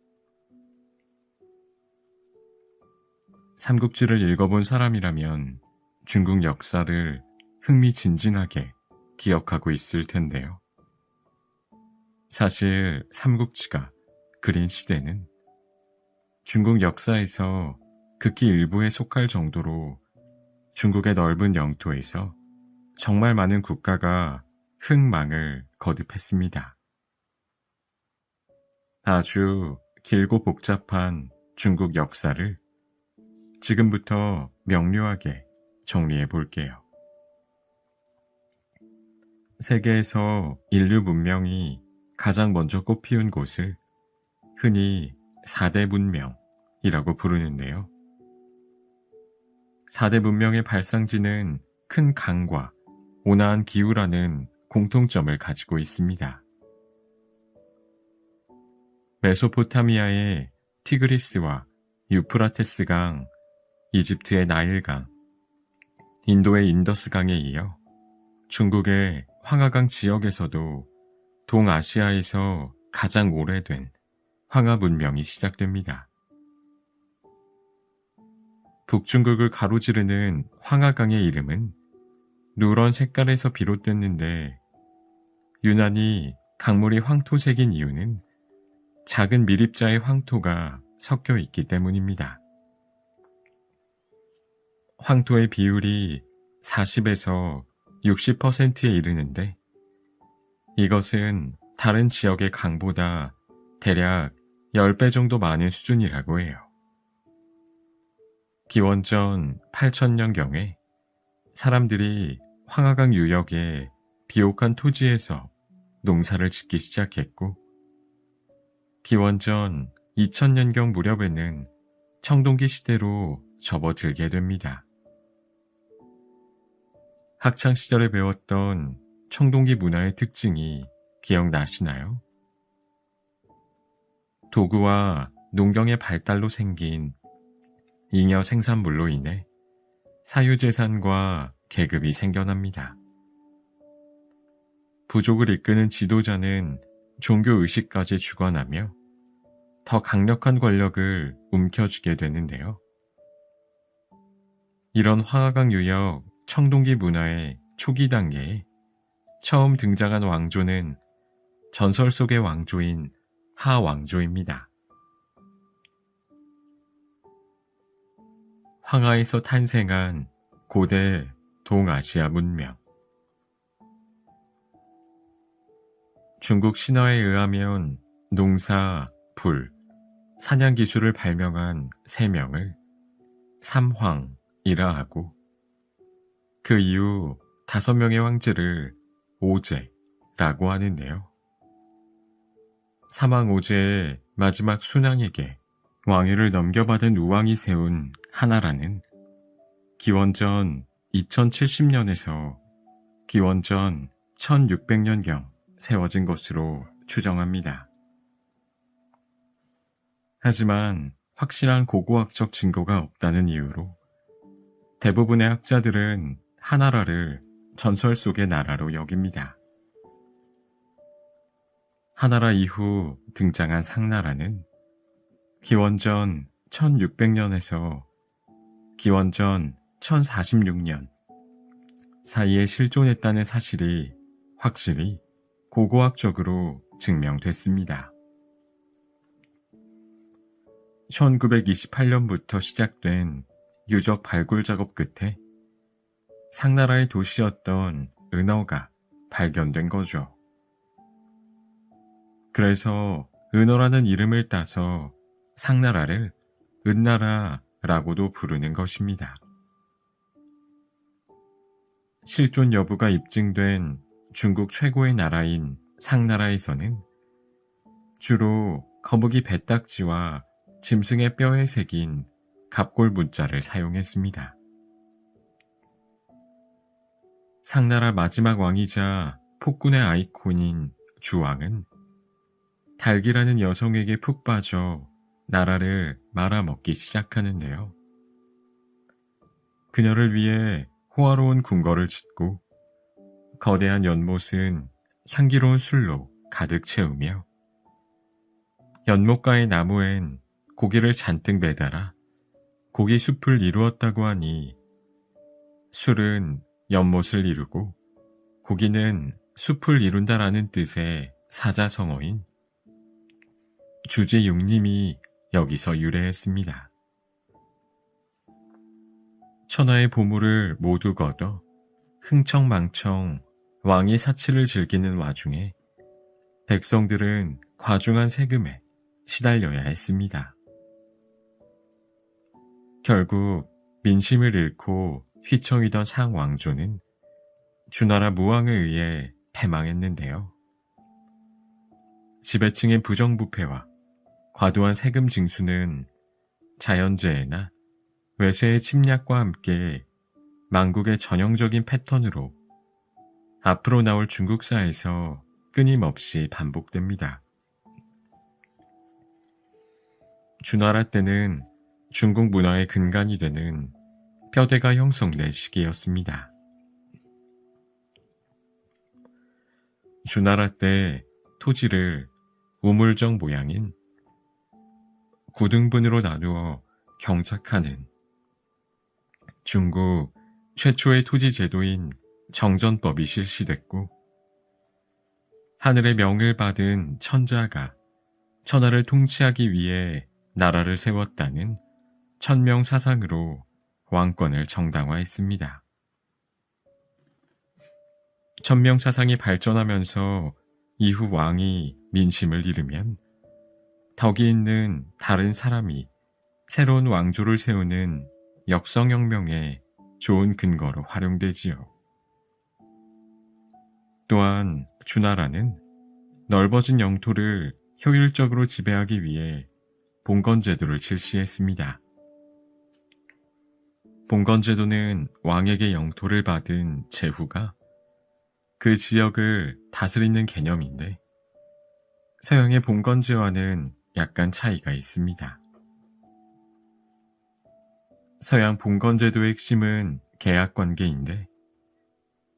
삼국지를 읽어본 사람이라면 중국 역사를 흥미진진하게 기억하고 있을 텐데요. 사실 삼국지가 그린 시대는 중국 역사에서 극히 일부에 속할 정도로 중국의 넓은 영토에서 정말 많은 국가가 흥망을 거듭했습니다. 아주 길고 복잡한 중국 역사를 지금부터 명료하게 정리해 볼게요. 세계에서 인류 문명이 가장 먼저 꽃피운 곳을 흔히 4대 문명이라고 부르는데요. 4대 문명의 발상지는 큰 강과 온화한 기후라는 공통점을 가지고 있습니다. 메소포타미아의 티그리스와 유프라테스 강, 이집트의 나일강, 인도의 인더스강에 이어 중국의 황하강 지역에서도 동아시아에서 가장 오래된 황하 문명이 시작됩니다. 북중국을 가로지르는 황하강의 이름은 누런 색깔에서 비롯됐는데 유난히 강물이 황토색인 이유는 작은 미립자의 황토가 섞여 있기 때문입니다. 황토의 비율이 40에서 60%에 이르는데 이것은 다른 지역의 강보다 대략 10배 정도 많은 수준이라고 해요. 기원전 8000년경에 사람들이 황하강 유역의 비옥한 토지에서 농사를 짓기 시작했고 기원전 2000년경 무렵에는 청동기 시대로 접어들게 됩니다. 학창시절에 배웠던 청동기 문화의 특징이 기억나시나요? 도구와 농경의 발달로 생긴 잉여 생산물로 인해 사유재산과 계급이 생겨납니다. 부족을 이끄는 지도자는 종교의식까지 주관하며 더 강력한 권력을 움켜쥐게 되는데요. 이런 황하강 유역 청동기 문화의 초기 단계에 처음 등장한 왕조는 전설 속의 왕조인 하왕조입니다. 황하에서 탄생한 고대 동아시아 문명. 중국 신화에 의하면 농사, 불, 사냥 기술을 발명한 3명을 삼황이라 하고 그 이후 5명의 황제를 오제라고 하는데요. 삼황오제의 마지막 순왕에게 왕위를 넘겨받은 우왕이 세운 하나라는 기원전 2070년에서 기원전 1600년경 세워진 것으로 추정합니다. 하지만 확실한 고고학적 증거가 없다는 이유로 대부분의 학자들은 하나라를 전설 속의 나라로 여깁니다. 하나라 이후 등장한 상나라는 기원전 1600년에서 기원전 1046년 사이에 실존했다는 사실이 확실히 고고학적으로 증명됐습니다. 1928년부터 시작된 유적 발굴 작업 끝에 상나라의 도시였던 은어가 발견된 거죠. 그래서 은어라는 이름을 따서 상나라를 은나라라고도 부르는 것입니다. 실존 여부가 입증된 중국 최고의 나라인 상나라에서는 주로 거북이 배딱지와 짐승의 뼈에 새긴 갑골 문자를 사용했습니다. 상나라 마지막 왕이자 폭군의 아이콘인 주왕은 달기라는 여성에게 푹 빠져 나라를 말아먹기 시작하는데요. 그녀를 위해 호화로운 궁궐을 짓고 거대한 연못은 향기로운 술로 가득 채우며 연못가의 나무엔 고기를 잔뜩 매달아 고기 숲을 이루었다고 하니 술은 연못을 이루고 고기는 숲을 이룬다라는 뜻의 사자성어인 주제육림이 여기서 유래했습니다. 천하의 보물을 모두 거둬 흥청망청 왕의 사치를 즐기는 와중에 백성들은 과중한 세금에 시달려야 했습니다. 결국 민심을 잃고 휘청이던 상왕조는 주나라 무왕에 의해 패망했는데요. 지배층의 부정부패와 과도한 세금 징수는 자연재해나 외세의 침략과 함께 망국의 전형적인 패턴으로 앞으로 나올 중국사에서 끊임없이 반복됩니다. 주나라 때는 중국 문화의 근간이 되는 뼈대가 형성된 시기였습니다. 주나라 때 토지를 우물정 모양인 9등분으로 나누어 경작하는 중국 최초의 토지 제도인 정전법이 실시됐고, 하늘의 명을 받은 천자가 천하를 통치하기 위해 나라를 세웠다는 천명 사상으로 왕권을 정당화했습니다. 천명 사상이 발전하면서 이후 왕이 민심을 잃으면 덕이 있는 다른 사람이 새로운 왕조를 세우는 역성혁명의 좋은 근거로 활용되지요. 또한 주나라는 넓어진 영토를 효율적으로 지배하기 위해 봉건제도를 실시했습니다. 봉건제도는 왕에게 영토를 받은 제후가 그 지역을 다스리는 개념인데, 서양의 봉건제와는 약간 차이가 있습니다. 서양 봉건제도의 핵심은 계약관계인데,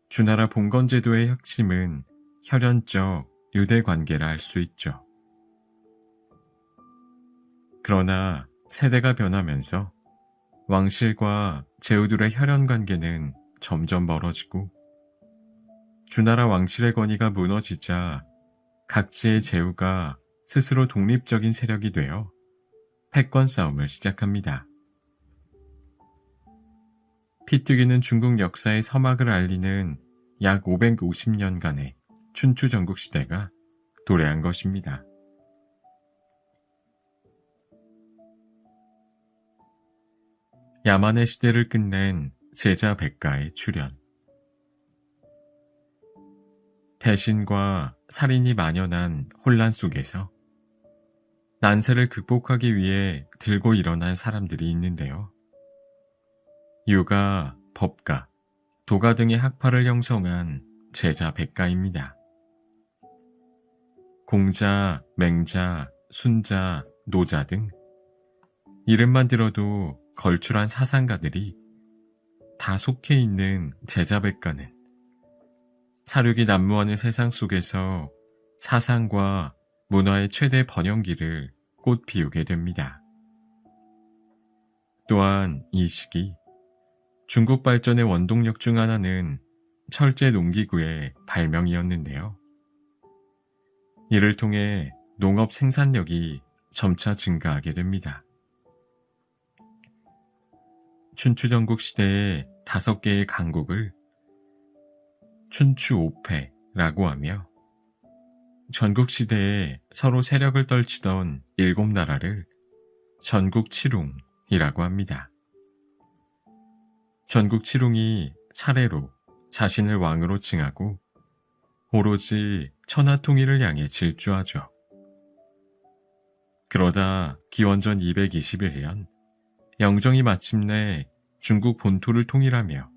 주나라 봉건제도의 핵심은 혈연적 유대관계라 할 수 있죠. 그러나 세대가 변하면서 왕실과 제후들의 혈연관계는 점점 멀어지고, 주나라 왕실의 권위가 무너지자 각지의 제후가 스스로 독립적인 세력이 되어 패권 싸움을 시작합니다. 피뜨기는 중국 역사의 서막을 알리는 약 550년간의 춘추 전국시대가 도래한 것입니다. 야만의 시대를 끝낸 제자 백가의 출현. 배신과 살인이 만연한 혼란 속에서 난세를 극복하기 위해 들고 일어난 사람들이 있는데요. 유가, 법가, 도가 등의 학파를 형성한 제자 백가입니다. 공자, 맹자, 순자, 노자 등 이름만 들어도 걸출한 사상가들이 다 속해 있는 제자 백가는 사륙이 난무하는 세상 속에서 사상과 문화의 최대 번영기를 꽃 피우게 됩니다. 또한 이 시기 중국 발전의 원동력 중 하나는 철제 농기구의 발명이었는데요. 이를 통해 농업 생산력이 점차 증가하게 됩니다. 춘추 전국 시대의 5개의 강국을 춘추 5패라고 하며, 전국 시대에 서로 세력을 떨치던 7나라를 전국 칠웅이라고 합니다. 전국 칠웅이 차례로 자신을 왕으로 칭하고 오로지 천하통일을 향해 질주하죠. 그러다 기원전 221년 영정이 마침내 중국 본토를 통일하며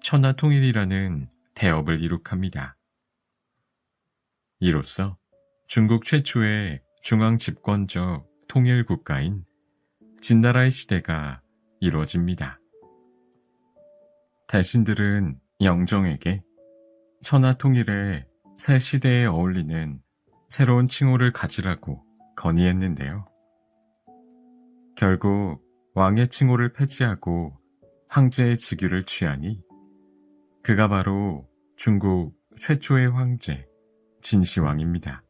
천하통일이라는 대업을 이룩합니다. 이로써 중국 최초의 중앙 집권적 통일 국가인 진나라의 시대가 이루어집니다. 대신들은 영정에게 천하통일의 새 시대에 어울리는 새로운 칭호를 가지라고 건의했는데요. 결국 왕의 칭호를 폐지하고 황제의 직위를 취하니 그가 바로 중국 최초의 황제 진시황입니다.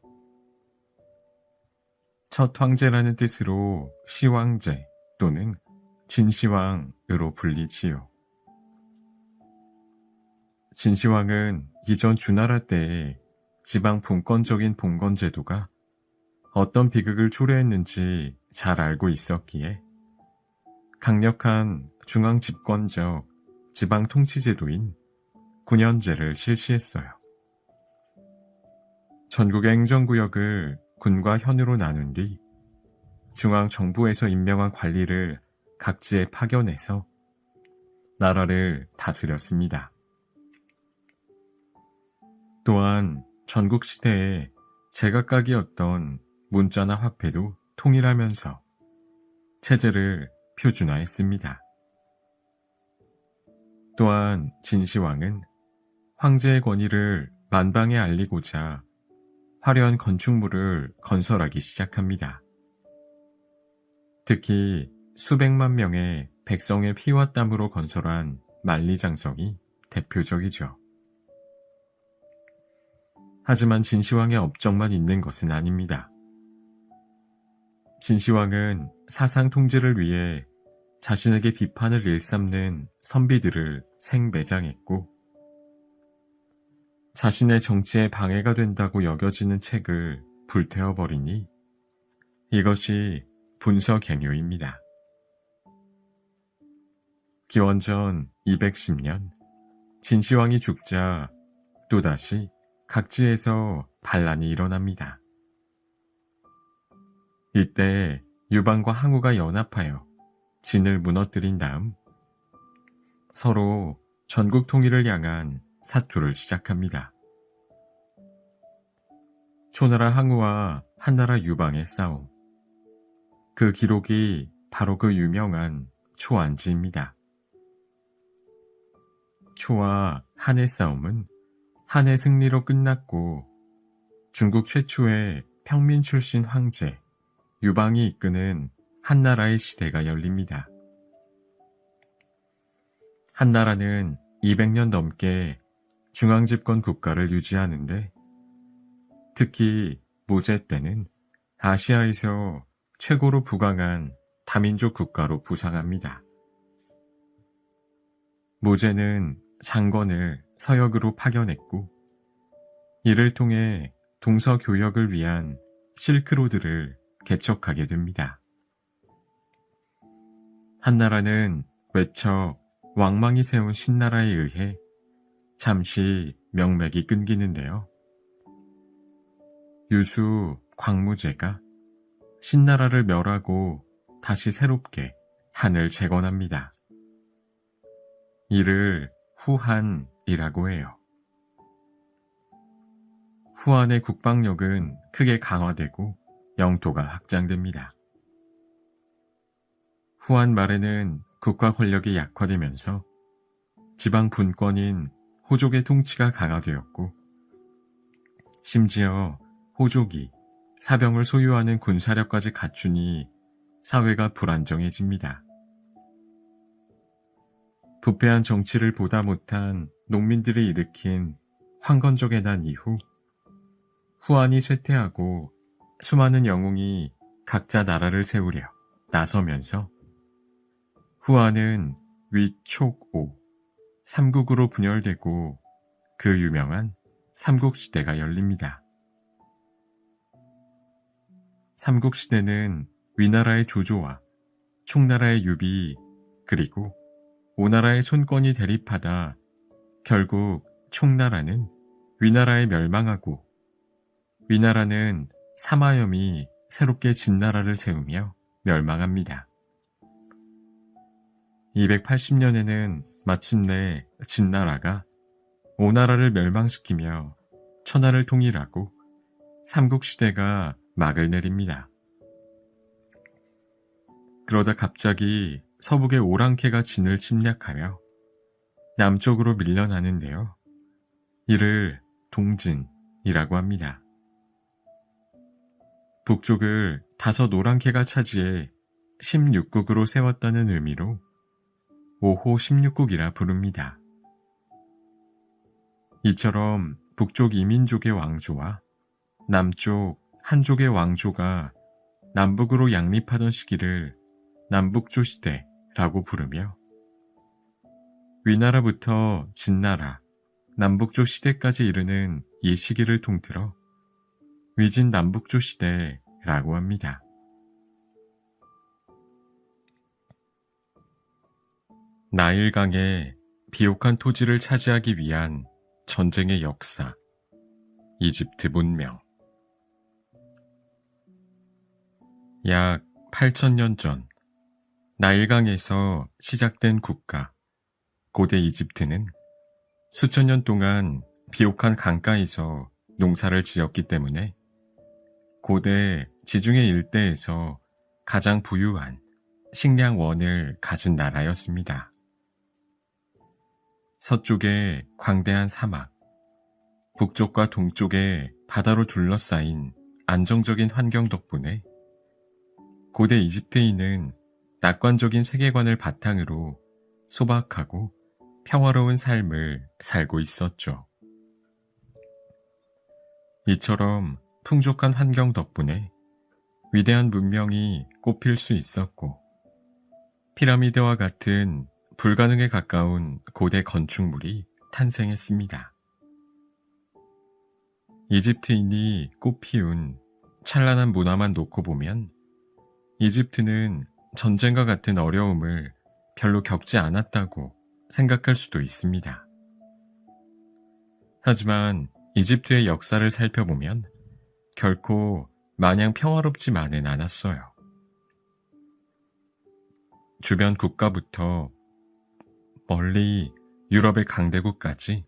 첫 황제라는 뜻으로 시황제 또는 진시황으로 불리지요. 진시황은 이전 주나라 때의 지방 분권적인 봉건제도가 어떤 비극을 초래했는지 잘 알고 있었기에 강력한 중앙 집권적 지방 통치제도인 군현제를 실시했어요. 전국의 행정구역을 군과 현으로 나눈 뒤 중앙정부에서 임명한 관리를 각지에 파견해서 나라를 다스렸습니다. 또한 전국 시대에 제각각이었던 문자나 화폐도 통일하면서 체제를 표준화했습니다. 또한 진시황은 황제의 권위를 만방에 알리고자 화려한 건축물을 건설하기 시작합니다. 특히 수백만 명의 백성의 피와 땀으로 건설한 만리장성이 대표적이죠. 하지만 진시황의 업적만 있는 것은 아닙니다. 진시황은 사상 통제를 위해 자신에게 비판을 일삼는 선비들을 생매장했고, 자신의 정치에 방해가 된다고 여겨지는 책을 불태워버리니 이것이 분서갱요입니다. 기원전 210년 진시황이 죽자 또다시 각지에서 반란이 일어납니다. 이때 유방과 항우가 연합하여 진을 무너뜨린 다음 서로 전국 통일을 향한 사투를 시작합니다. 초나라 항우와 한나라 유방의 싸움. 그 기록이 바로 그 유명한 초안지입니다. 초와 한의 싸움은 한의 승리로 끝났고 중국 최초의 평민 출신 황제 유방이 이끄는 한나라의 시대가 열립니다. 한나라는 200년 넘게 중앙집권 국가를 유지하는데 특히 모제 때는 아시아에서 최고로 부강한 다민족 국가로 부상합니다. 모제는 장건을 서역으로 파견했고 이를 통해 동서교역을 위한 실크로드를 개척하게 됩니다. 한나라는 외척 왕망이 세운 신나라에 의해 잠시 명맥이 끊기는데요. 유수 광무제가 신나라를 멸하고 다시 새롭게 한을 재건합니다. 이를 후한이라고 해요. 후한의 국방력은 크게 강화되고 영토가 확장됩니다. 후한 말에는 국가 권력이 약화되면서 지방 분권인 호족의 통치가 강화되었고 심지어 호족이 사병을 소유하는 군사력까지 갖추니 사회가 불안정해집니다. 부패한 정치를 보다 못한 농민들이 일으킨 황건적의 난 이후 후한이 쇠퇴하고 수많은 영웅이 각자 나라를 세우려 나서면서 후한은 위촉오 삼국으로 분열되고 그 유명한 삼국시대가 열립니다. 삼국시대는 위나라의 조조와 총나라의 유비 그리고 오나라의 손권이 대립하다 결국 총나라는 위나라에 멸망하고 위나라는 사마염이 새롭게 진나라를 세우며 멸망합니다. 280년에는 마침내 진나라가 오나라를 멸망시키며 천하를 통일하고 삼국시대가 막을 내립니다. 그러다 갑자기 서북의 오랑캐가 진을 침략하여 남쪽으로 밀려나는데요. 이를 동진이라고 합니다. 북쪽을 5 오랑캐가 차지해 16국으로 세웠다는 의미로 5호 16국이라 부릅니다. 이처럼 북쪽 이민족의 왕조와 남쪽 한족의 왕조가 남북으로 양립하던 시기를 남북조 시대라고 부르며 위나라부터 진나라, 남북조 시대까지 이르는 이 시기를 통틀어 위진 남북조 시대라고 합니다. 나일강의 비옥한 토지를 차지하기 위한 전쟁의 역사, 이집트 문명. 약 8,000년 전 나일강에서 시작된 국가 고대 이집트는 수천 년 동안 비옥한 강가에서 농사를 지었기 때문에 고대 지중해 일대에서 가장 부유한 식량원을 가진 나라였습니다. 서쪽에 광대한 사막, 북쪽과 동쪽에 바다로 둘러싸인 안정적인 환경 덕분에 고대 이집트인은 낙관적인 세계관을 바탕으로 소박하고 평화로운 삶을 살고 있었죠. 이처럼 풍족한 환경 덕분에 위대한 문명이 꽃필 수 있었고, 피라미드와 같은 불가능에 가까운 고대 건축물이 탄생했습니다. 이집트인이 꽃피운 찬란한 문화만 놓고 보면 이집트는 전쟁과 같은 어려움을 별로 겪지 않았다고 생각할 수도 있습니다. 하지만 이집트의 역사를 살펴보면 결코 마냥 평화롭지만은 않았어요. 주변 국가부터 멀리 유럽의 강대국까지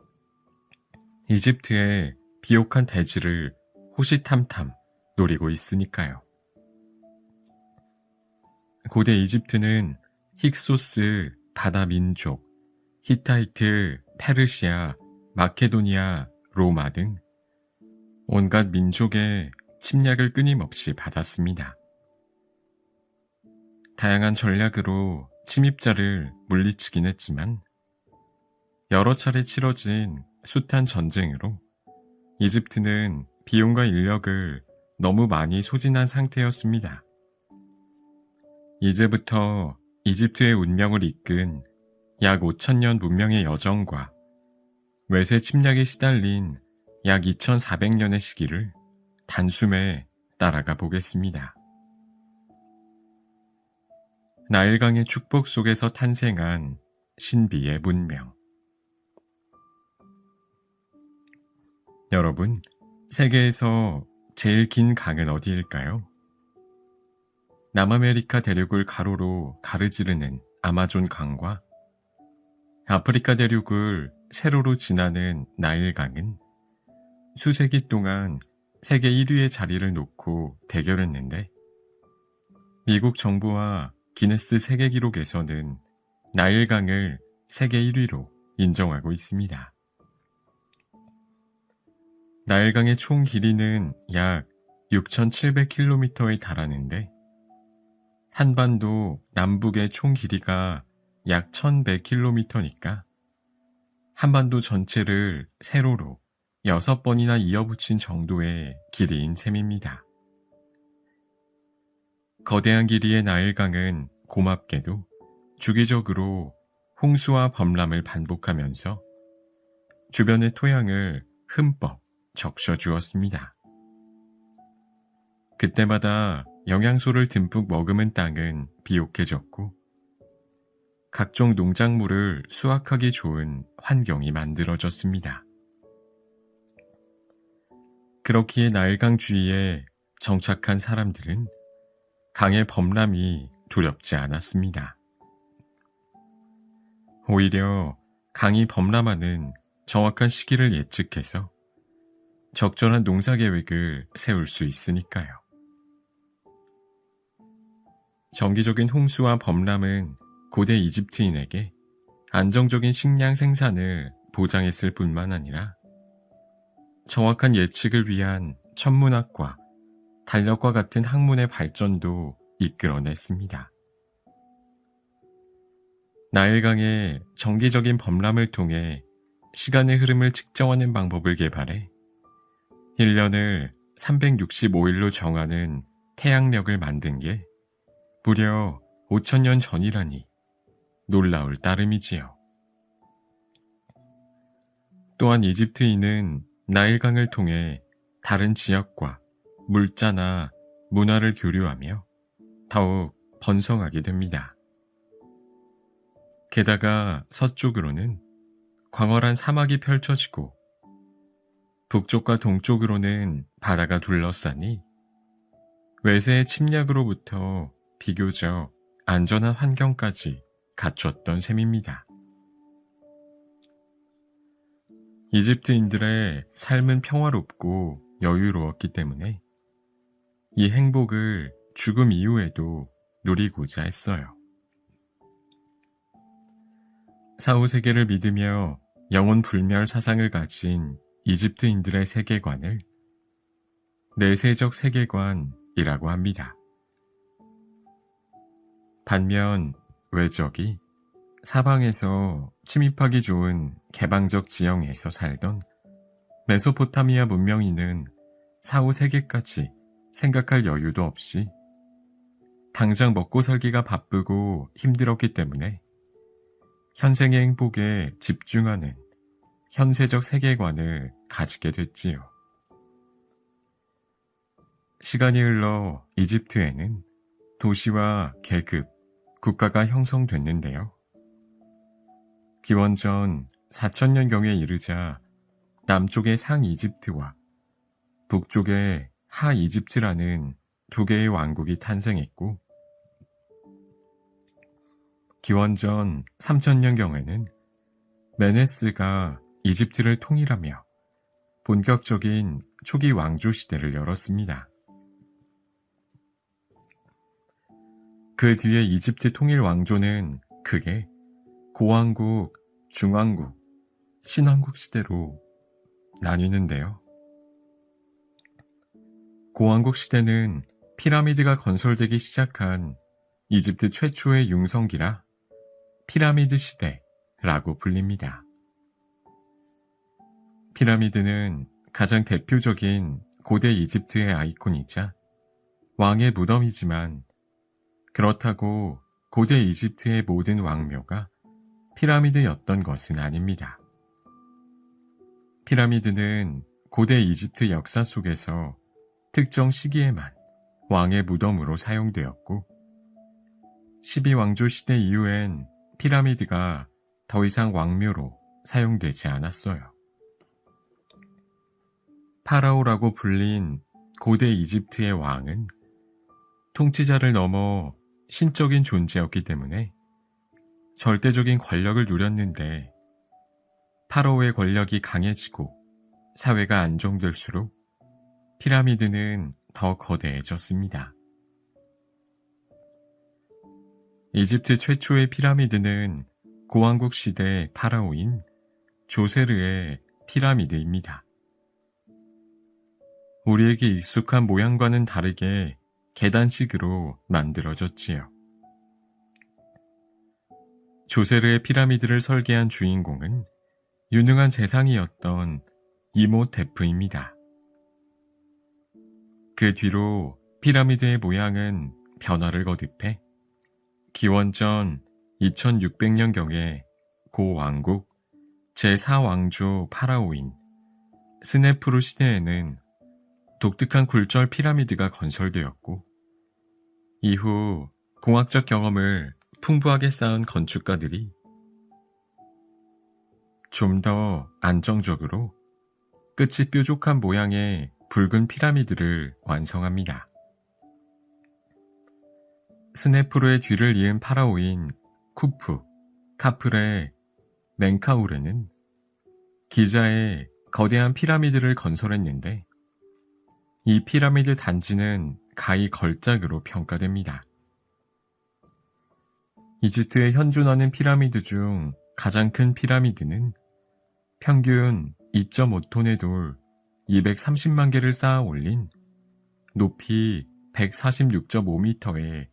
이집트의 비옥한 대지를 호시탐탐 노리고 있으니까요. 고대 이집트는 힉소스, 바다 민족, 히타이트, 페르시아, 마케도니아, 로마 등 온갖 민족의 침략을 끊임없이 받았습니다. 다양한 전략으로 침입자를 물리치긴 했지만 여러 차례 치러진 숱한 전쟁으로 이집트는 비용과 인력을 너무 많이 소진한 상태였습니다. 이제부터 이집트의 운명을 이끈 약 5,000년 문명의 여정과 외세 침략에 시달린 약 2,400년의 시기를 단숨에 따라가 보겠습니다. 나일강의 축복 속에서 탄생한 신비의 문명. 여러분, 세계에서 제일 긴 강은 어디일까요? 남아메리카 대륙을 가로로 가르지르는 아마존 강과 아프리카 대륙을 세로로 지나는 나일강은 수세기 동안 세계 1위의 자리를 놓고 대결했는데, 미국 정부와 기네스 세계 기록에서는 나일강을 세계 1위로 인정하고 있습니다. 나일강의 총 길이는 약 6,700km에 달하는데, 한반도 남북의 총 길이가 약 1,100km니까 한반도 전체를 세로로 6번이나 이어붙인 정도의 길이인 셈입니다. 거대한 길이의 나일강은 고맙게도 주기적으로 홍수와 범람을 반복하면서 주변의 토양을 흠뻑 적셔주었습니다. 그때마다 영양소를 듬뿍 머금은 땅은 비옥해졌고 각종 농작물을 수확하기 좋은 환경이 만들어졌습니다. 그렇기에 나일강 주위에 정착한 사람들은 강의 범람이 두렵지 않았습니다. 오히려 강이 범람하는 정확한 시기를 예측해서 적절한 농사 계획을 세울 수 있으니까요. 정기적인 홍수와 범람은 고대 이집트인에게 안정적인 식량 생산을 보장했을 뿐만 아니라 정확한 예측을 위한 천문학과 달력과 같은 학문의 발전도 이끌어냈습니다. 나일강의 정기적인 범람을 통해 시간의 흐름을 측정하는 방법을 개발해 1년을 365일로 정하는 태양력을 만든 게 무려 5,000년 전이라니 놀라울 따름이지요. 또한 이집트인은 나일강을 통해 다른 지역과 물자나 문화를 교류하며 더욱 번성하게 됩니다. 게다가 서쪽으로는 광활한 사막이 펼쳐지고 북쪽과 동쪽으로는 바다가 둘러싸니 외세의 침략으로부터 비교적 안전한 환경까지 갖췄던 셈입니다. 이집트인들의 삶은 평화롭고 여유로웠기 때문에 이 행복을 죽음 이후에도 누리고자 했어요. 사후세계를 믿으며 영혼 불멸 사상을 가진 이집트인들의 세계관을 내세적 세계관이라고 합니다. 반면 외적이 사방에서 침입하기 좋은 개방적 지형에서 살던 메소포타미아 문명인은 사후세계까지 생각할 여유도 없이 당장 먹고 살기가 바쁘고 힘들었기 때문에 현생의 행복에 집중하는 현세적 세계관을 가지게 됐지요. 시간이 흘러 이집트에는 도시와 계급, 국가가 형성됐는데요. 기원전 4000년경에 이르자 남쪽의 상이집트와 북쪽의 하이집트라는 두 개의 왕국이 탄생했고, 기원전 3000년경에는 메네스가 이집트를 통일하며 본격적인 초기 왕조 시대를 열었습니다. 그 뒤에 이집트 통일 왕조는 크게 고왕국, 중왕국, 신왕국 시대로 나뉘는데요. 고왕국 시대는 피라미드가 건설되기 시작한 이집트 최초의 융성기라 피라미드 시대라고 불립니다. 피라미드는 가장 대표적인 고대 이집트의 아이콘이자 왕의 무덤이지만, 그렇다고 고대 이집트의 모든 왕묘가 피라미드였던 것은 아닙니다. 피라미드는 고대 이집트 역사 속에서 특정 시기에만 왕의 무덤으로 사용되었고, 12왕조 시대 이후엔 피라미드가 더 이상 왕묘로 사용되지 않았어요. 파라오라고 불린 고대 이집트의 왕은 통치자를 넘어 신적인 존재였기 때문에 절대적인 권력을 누렸는데, 파라오의 권력이 강해지고 사회가 안정될수록 피라미드는 더 거대해졌습니다. 이집트 최초의 피라미드는 고왕국 시대 파라오인 조세르의 피라미드입니다. 우리에게 익숙한 모양과는 다르게 계단식으로 만들어졌지요. 조세르의 피라미드를 설계한 주인공은 유능한 재상이었던 이모테프입니다. 그 뒤로 피라미드의 모양은 변화를 거듭해 기원전 2600년경에 고왕국 제4왕조 파라오인 스네프루 시대에는 독특한 굴절 피라미드가 건설되었고, 이후 공학적 경험을 풍부하게 쌓은 건축가들이 좀 더 안정적으로 끝이 뾰족한 모양의 붉은 피라미드를 완성합니다. 스네프루의 뒤를 이은 파라오인 쿠프, 카프레, 멘카우르는 기자의 거대한 피라미드를 건설했는데, 이 피라미드 단지는 가히 걸작으로 평가됩니다. 이집트에 현존하는 피라미드 중 가장 큰 피라미드는 평균 2.5톤의 돌 230만 개를 쌓아 올린 높이 146.5m의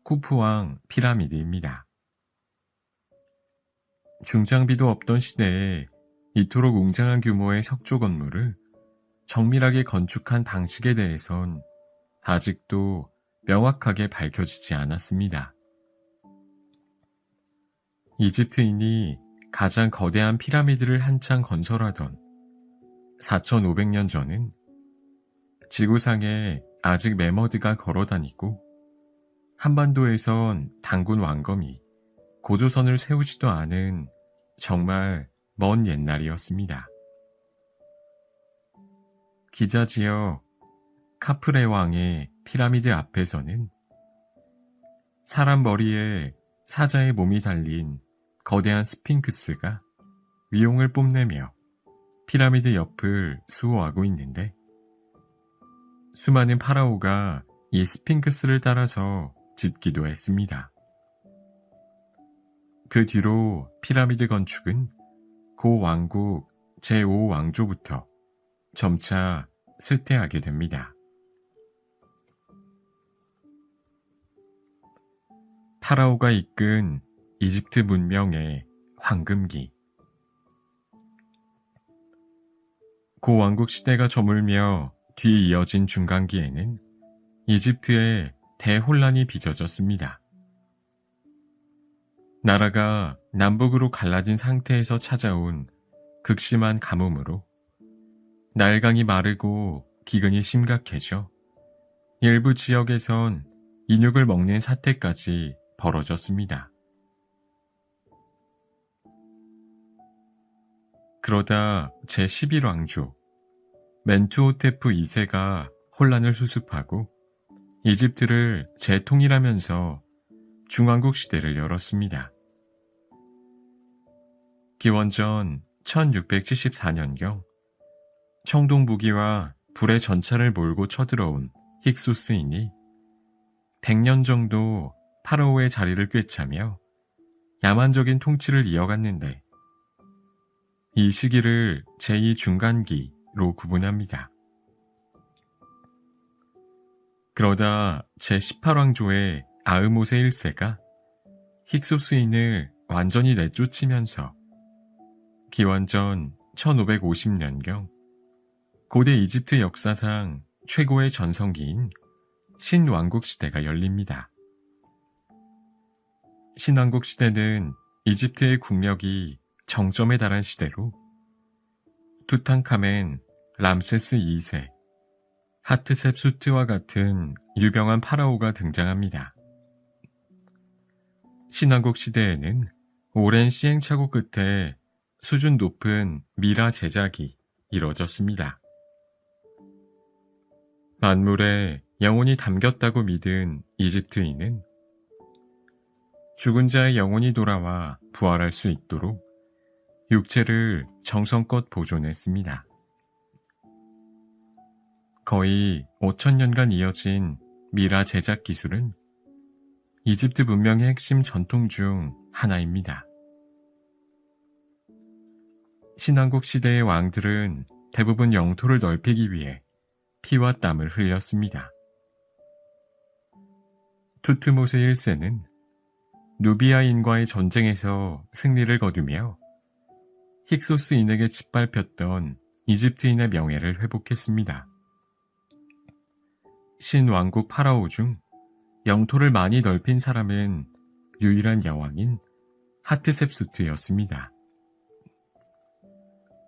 쿠프왕 피라미드입니다. 중장비도 없던 시대에 이토록 웅장한 규모의 석조 건물을 정밀하게 건축한 방식에 대해선 아직도 명확하게 밝혀지지 않았습니다. 이집트인이 가장 거대한 피라미드를 한창 건설하던 4500년 전은 지구상에 아직 매머드가 걸어다니고 한반도에선 단군 왕검이 고조선을 세우지도 않은 정말 먼 옛날이었습니다. 기자지어 카프레 왕의 피라미드 앞에서는 사람 머리에 사자의 몸이 달린 거대한 스핑크스가 위용을 뽐내며 피라미드 옆을 수호하고 있는데, 수많은 파라오가 이 스핑크스를 따라서 짓기도 했습니다. 그 뒤로 피라미드 건축은 고 왕국 제5왕조부터 점차 쇠퇴하게 됩니다. 파라오가 이끈 이집트 문명의 황금기. 고 왕국 시대가 저물며 뒤 이어진 중간기에는 이집트에 대혼란이 빚어졌습니다. 나라가 남북으로 갈라진 상태에서 찾아온 극심한 가뭄으로 나일강이 마르고 기근이 심각해져 일부 지역에선 인육을 먹는 사태까지 벌어졌습니다. 그러다 제11왕조 멘투호테프 2세가 혼란을 수습하고 이집트를 재통일하면서 중왕국 시대를 열었습니다. 기원전 1674년경 청동 무기와 불의 전차를 몰고 쳐들어온 힉소스인이 100년 정도 파라오의 자리를 꿰차며 야만적인 통치를 이어갔는데, 이 시기를 제2중간기로 구분합니다. 그러다 제18왕조의 아흐모세 1세가 힉소스인을 완전히 내쫓으면서 기원전 1550년경 고대 이집트 역사상 최고의 전성기인 신왕국 시대가 열립니다. 신왕국 시대는 이집트의 국력이 정점에 달한 시대로 투탕카멘, 람세스 2세, 하트셉수트와 같은 유명한 파라오가 등장합니다. 신왕국 시대에는 오랜 시행착오 끝에 수준 높은 미라 제작이 이뤄졌습니다. 만물에 영혼이 담겼다고 믿은 이집트인은 죽은 자의 영혼이 돌아와 부활할 수 있도록 육체를 정성껏 보존했습니다. 거의 5,000년간 이어진 미라 제작 기술은 이집트 문명의 핵심 전통 중 하나입니다. 신왕국 시대의 왕들은 대부분 영토를 넓히기 위해 피와 땀을 흘렸습니다. 투트모세 1세는 누비아인과의 전쟁에서 승리를 거두며 힉소스인에게 짓밟혔던 이집트인의 명예를 회복했습니다. 신왕국 파라오 중 영토를 많이 넓힌 사람은 유일한 여왕인 하트셉수트였습니다.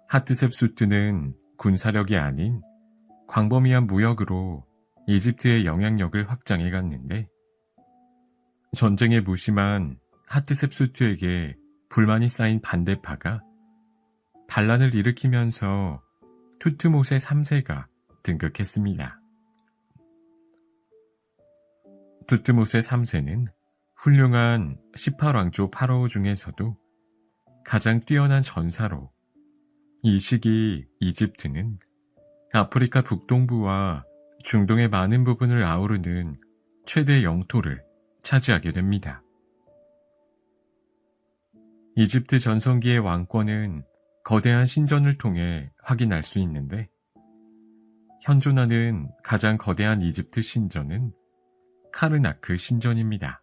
하트셉수트는 군사력이 아닌 광범위한 무역으로 이집트의 영향력을 확장해 갔는데, 전쟁에 무심한 하트셉수트에게 불만이 쌓인 반대파가 반란을 일으키면서 투트모세 3세가 등극했습니다. 투트모세 3세는 훌륭한 18왕조 파라오 중에서도 가장 뛰어난 전사로 이 시기 이집트는 아프리카 북동부와 중동의 많은 부분을 아우르는 최대 영토를 차지하게 됩니다. 이집트 전성기의 왕권은 거대한 신전을 통해 확인할 수 있는데, 현존하는 가장 거대한 이집트 신전은 카르나크 신전입니다.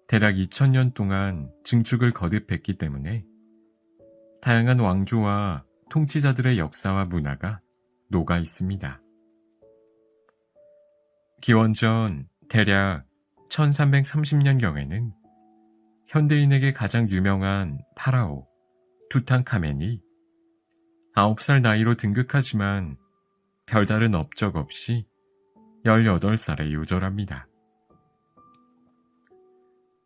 대략 2000년 동안 증축을 거듭했기 때문에 다양한 왕조와 통치자들의 역사와 문화가 녹아 있습니다. 기원전 대략 1330년경에는 현대인에게 가장 유명한 파라오 투탕카멘이 9살 나이로 등극하지만 별다른 업적 없이 18살에 요절합니다.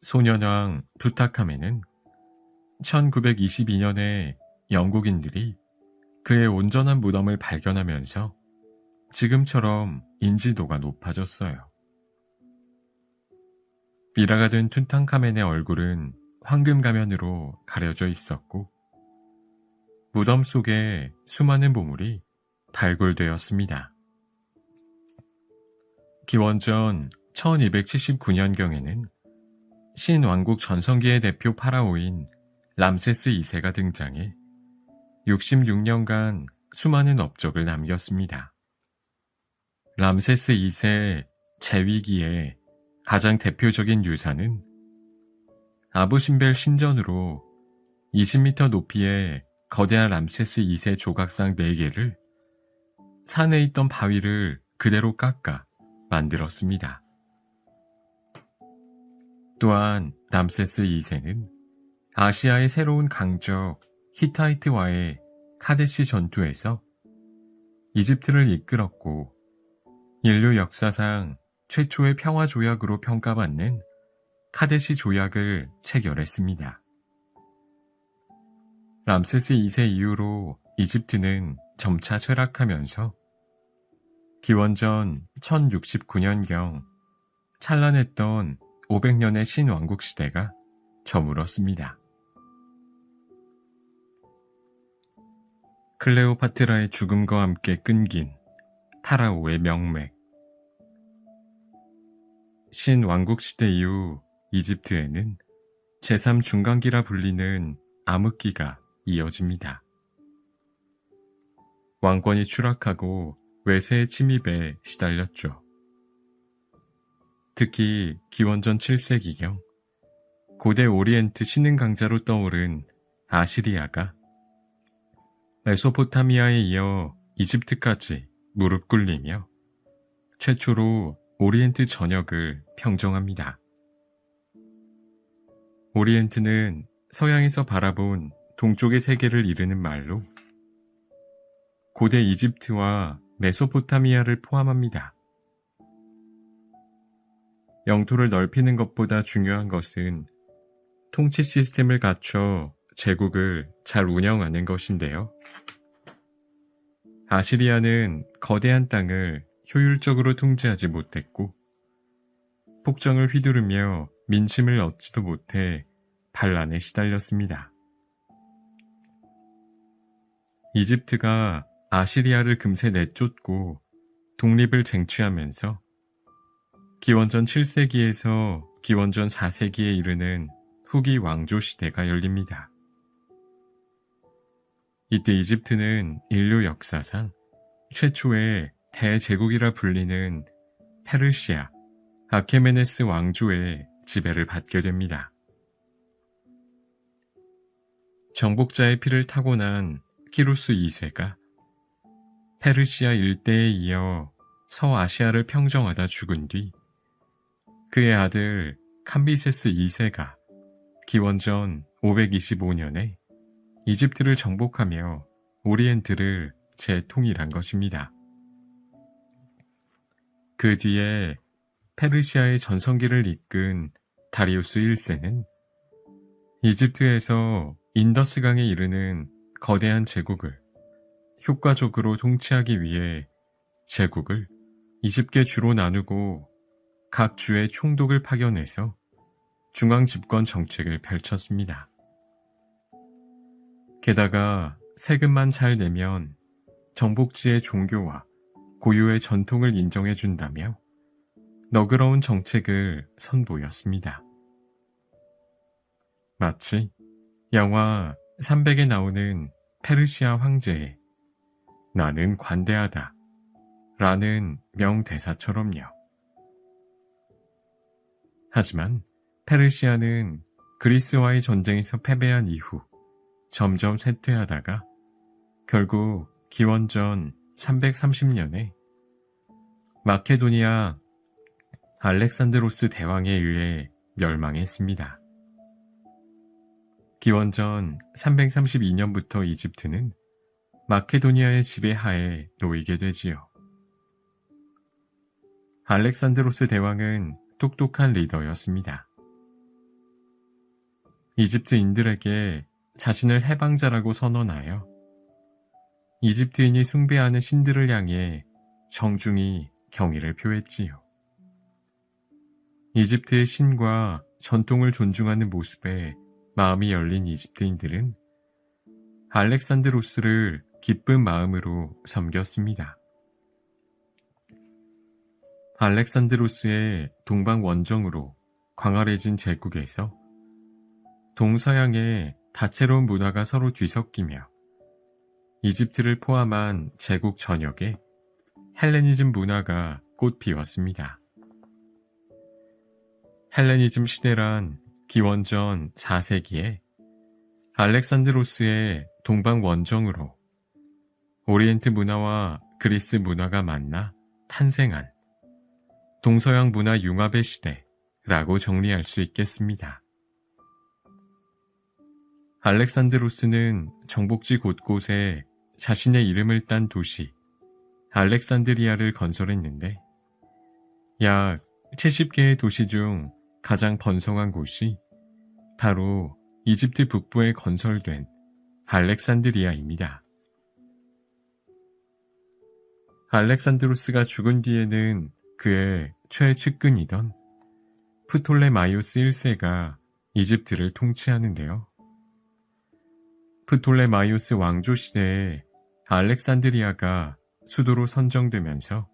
소년왕 투탕카멘은 1922년에 영국인들이 그의 온전한 무덤을 발견하면서 지금처럼 인지도가 높아졌어요. 미라가 된 툰탕카멘의 얼굴은 황금 가면으로 가려져 있었고 무덤 속에 수많은 보물이 발굴되었습니다. 기원전 1279년경에는 신왕국 전성기의 대표 파라오인 람세스 2세가 등장해 66년간 수많은 업적을 남겼습니다. 람세스 2세 재위기의 가장 대표적인 유산은 아부신벨 신전으로 20m 높이의 거대한 람세스 2세 조각상 4개를 산에 있던 바위를 그대로 깎아 만들었습니다. 또한 람세스 2세는 아시아의 새로운 강적 히타이트와의 카데시 전투에서 이집트를 이끌었고 인류 역사상 최초의 평화조약으로 평가받는 카데시 조약을 체결했습니다. 람세스 2세 이후로 이집트는 점차 쇠락하면서 기원전 1069년경 찬란했던 500년의 신왕국 시대가 저물었습니다. 클레오파트라의 죽음과 함께 끊긴 파라오의 명맥. 신왕국 시대 이후 이집트에는 제3중간기라 불리는 암흑기가 이어집니다. 왕권이 추락하고 외세의 침입에 시달렸죠. 특히 기원전 7세기경 고대 오리엔트 신흥 강자로 떠오른 아시리아가 메소포타미아에 이어 이집트까지 무릎 꿇리며 최초로 오리엔트 전역을 평정합니다. 오리엔트는 서양에서 바라본 동쪽의 세계를 이르는 말로 고대 이집트와 메소포타미아를 포함합니다. 영토를 넓히는 것보다 중요한 것은 통치 시스템을 갖춰 제국을 잘 운영하는 것인데요. 아시리아는 거대한 땅을 효율적으로 통제하지 못했고 폭정을 휘두르며 민심을 얻지도 못해 반란에 시달렸습니다. 이집트가 아시리아를 금세 내쫓고 독립을 쟁취하면서 기원전 7세기에서 기원전 4세기에 이르는 후기 왕조 시대가 열립니다. 이때 이집트는 인류 역사상 최초의 대제국이라 불리는 페르시아 아케메네스 왕조의 지배를 받게 됩니다. 정복자의 피를 타고난 키루스 2세가 페르시아 일대에 이어 서아시아를 평정하다 죽은 뒤 그의 아들 캄비세스 2세가 기원전 525년에 이집트를 정복하며 오리엔트를 재통일한 것입니다. 그 뒤에 페르시아의 전성기를 이끈 다리우스 1세는 이집트에서 인더스강에 이르는 거대한 제국을 효과적으로 통치하기 위해 제국을 20개 주로 나누고 각 주에 총독을 파견해서 중앙 집권 정책을 펼쳤습니다. 게다가 세금만 잘 내면 정복지의 종교와 고유의 전통을 인정해준다며 너그러운 정책을 선보였습니다. 마치 영화 300에 나오는 페르시아 황제의 나는 관대하다 라는 명대사처럼요. 하지만 페르시아는 그리스와의 전쟁에서 패배한 이후 점점 쇠퇴하다가 결국 기원전 330년에 마케도니아 알렉산드로스 대왕에 의해 멸망했습니다. 기원전 332년부터 이집트는 마케도니아의 지배하에 놓이게 되지요. 알렉산드로스 대왕은 똑똑한 리더였습니다. 이집트인들에게 자신을 해방자라고 선언하여 이집트인이 숭배하는 신들을 향해 정중히 경의를 표했지요. 이집트의 신과 전통을 존중하는 모습에 마음이 열린 이집트인들은 알렉산드로스를 기쁜 마음으로 섬겼습니다. 알렉산드로스의 동방 원정으로 광활해진 제국에서 동서양의 다채로운 문화가 서로 뒤섞이며 이집트를 포함한 제국 전역에 헬레니즘 문화가 꽃 피웠습니다. 헬레니즘 시대란 기원전 4세기에 알렉산드로스의 동방 원정으로 오리엔트 문화와 그리스 문화가 만나 탄생한 동서양 문화 융합의 시대라고 정리할 수 있겠습니다. 알렉산드로스는 정복지 곳곳에 자신의 이름을 딴 도시 알렉산드리아를 건설했는데 약 70개의 도시 중 가장 번성한 곳이 바로 이집트 북부에 건설된 알렉산드리아입니다. 알렉산드로스가 죽은 뒤에는 그의 최측근이던 프톨레마이오스 1세가 이집트를 통치하는데요. 프톨레마이오스 왕조 시대에 알렉산드리아가 수도로 선정되면서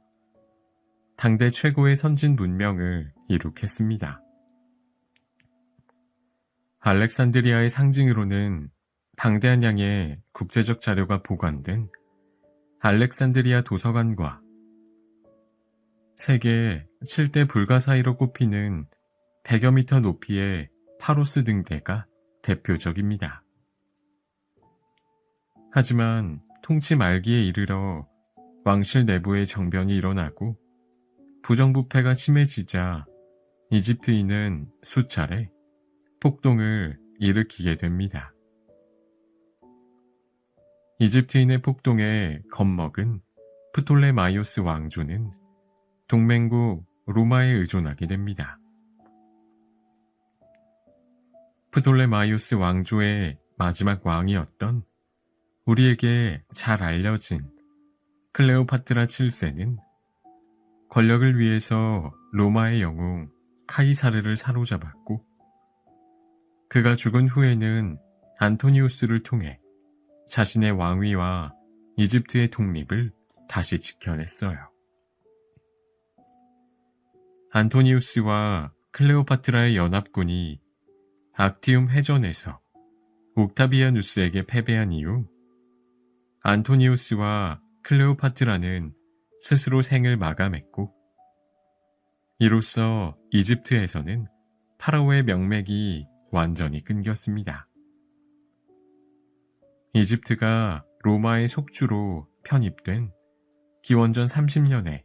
당대 최고의 선진 문명을 이룩했습니다. 알렉산드리아의 상징으로는 방대한 양의 국제적 자료가 보관된 알렉산드리아 도서관과 세계 7대 불가사의로 꼽히는 100여 미터 높이의 파로스 등대가 대표적입니다. 하지만 통치 말기에 이르러 왕실 내부의 정변이 일어나고 부정부패가 심해지자 이집트인은 수차례 폭동을 일으키게 됩니다. 이집트인의 폭동에 겁먹은 프톨레마이오스 왕조는 동맹국 로마에 의존하게 됩니다. 프톨레마이오스 왕조의 마지막 왕이었던 우리에게 잘 알려진 클레오파트라 7세는 권력을 위해서 로마의 영웅 카이사르를 사로잡았고 그가 죽은 후에는 안토니우스를 통해 자신의 왕위와 이집트의 독립을 다시 지켜냈어요. 안토니우스와 클레오파트라의 연합군이 악티움 해전에서 옥타비아누스에게 패배한 이후 안토니우스와 클레오파트라는 스스로 생을 마감했고 이로써 이집트에서는 파라오의 명맥이 완전히 끊겼습니다. 이집트가 로마의 속주로 편입된 기원전 30년에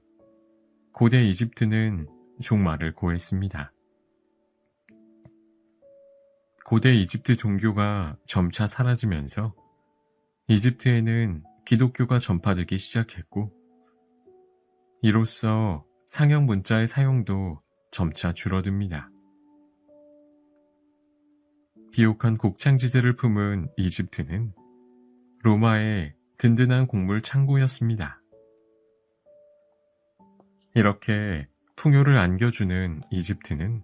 고대 이집트는 종말을 고했습니다. 고대 이집트 종교가 점차 사라지면서 이집트에는 기독교가 전파되기 시작했고 이로써 상형 문자의 사용도 점차 줄어듭니다. 비옥한 곡창지대를 품은 이집트는 로마의 든든한 곡물 창고였습니다. 이렇게 풍요를 안겨주는 이집트는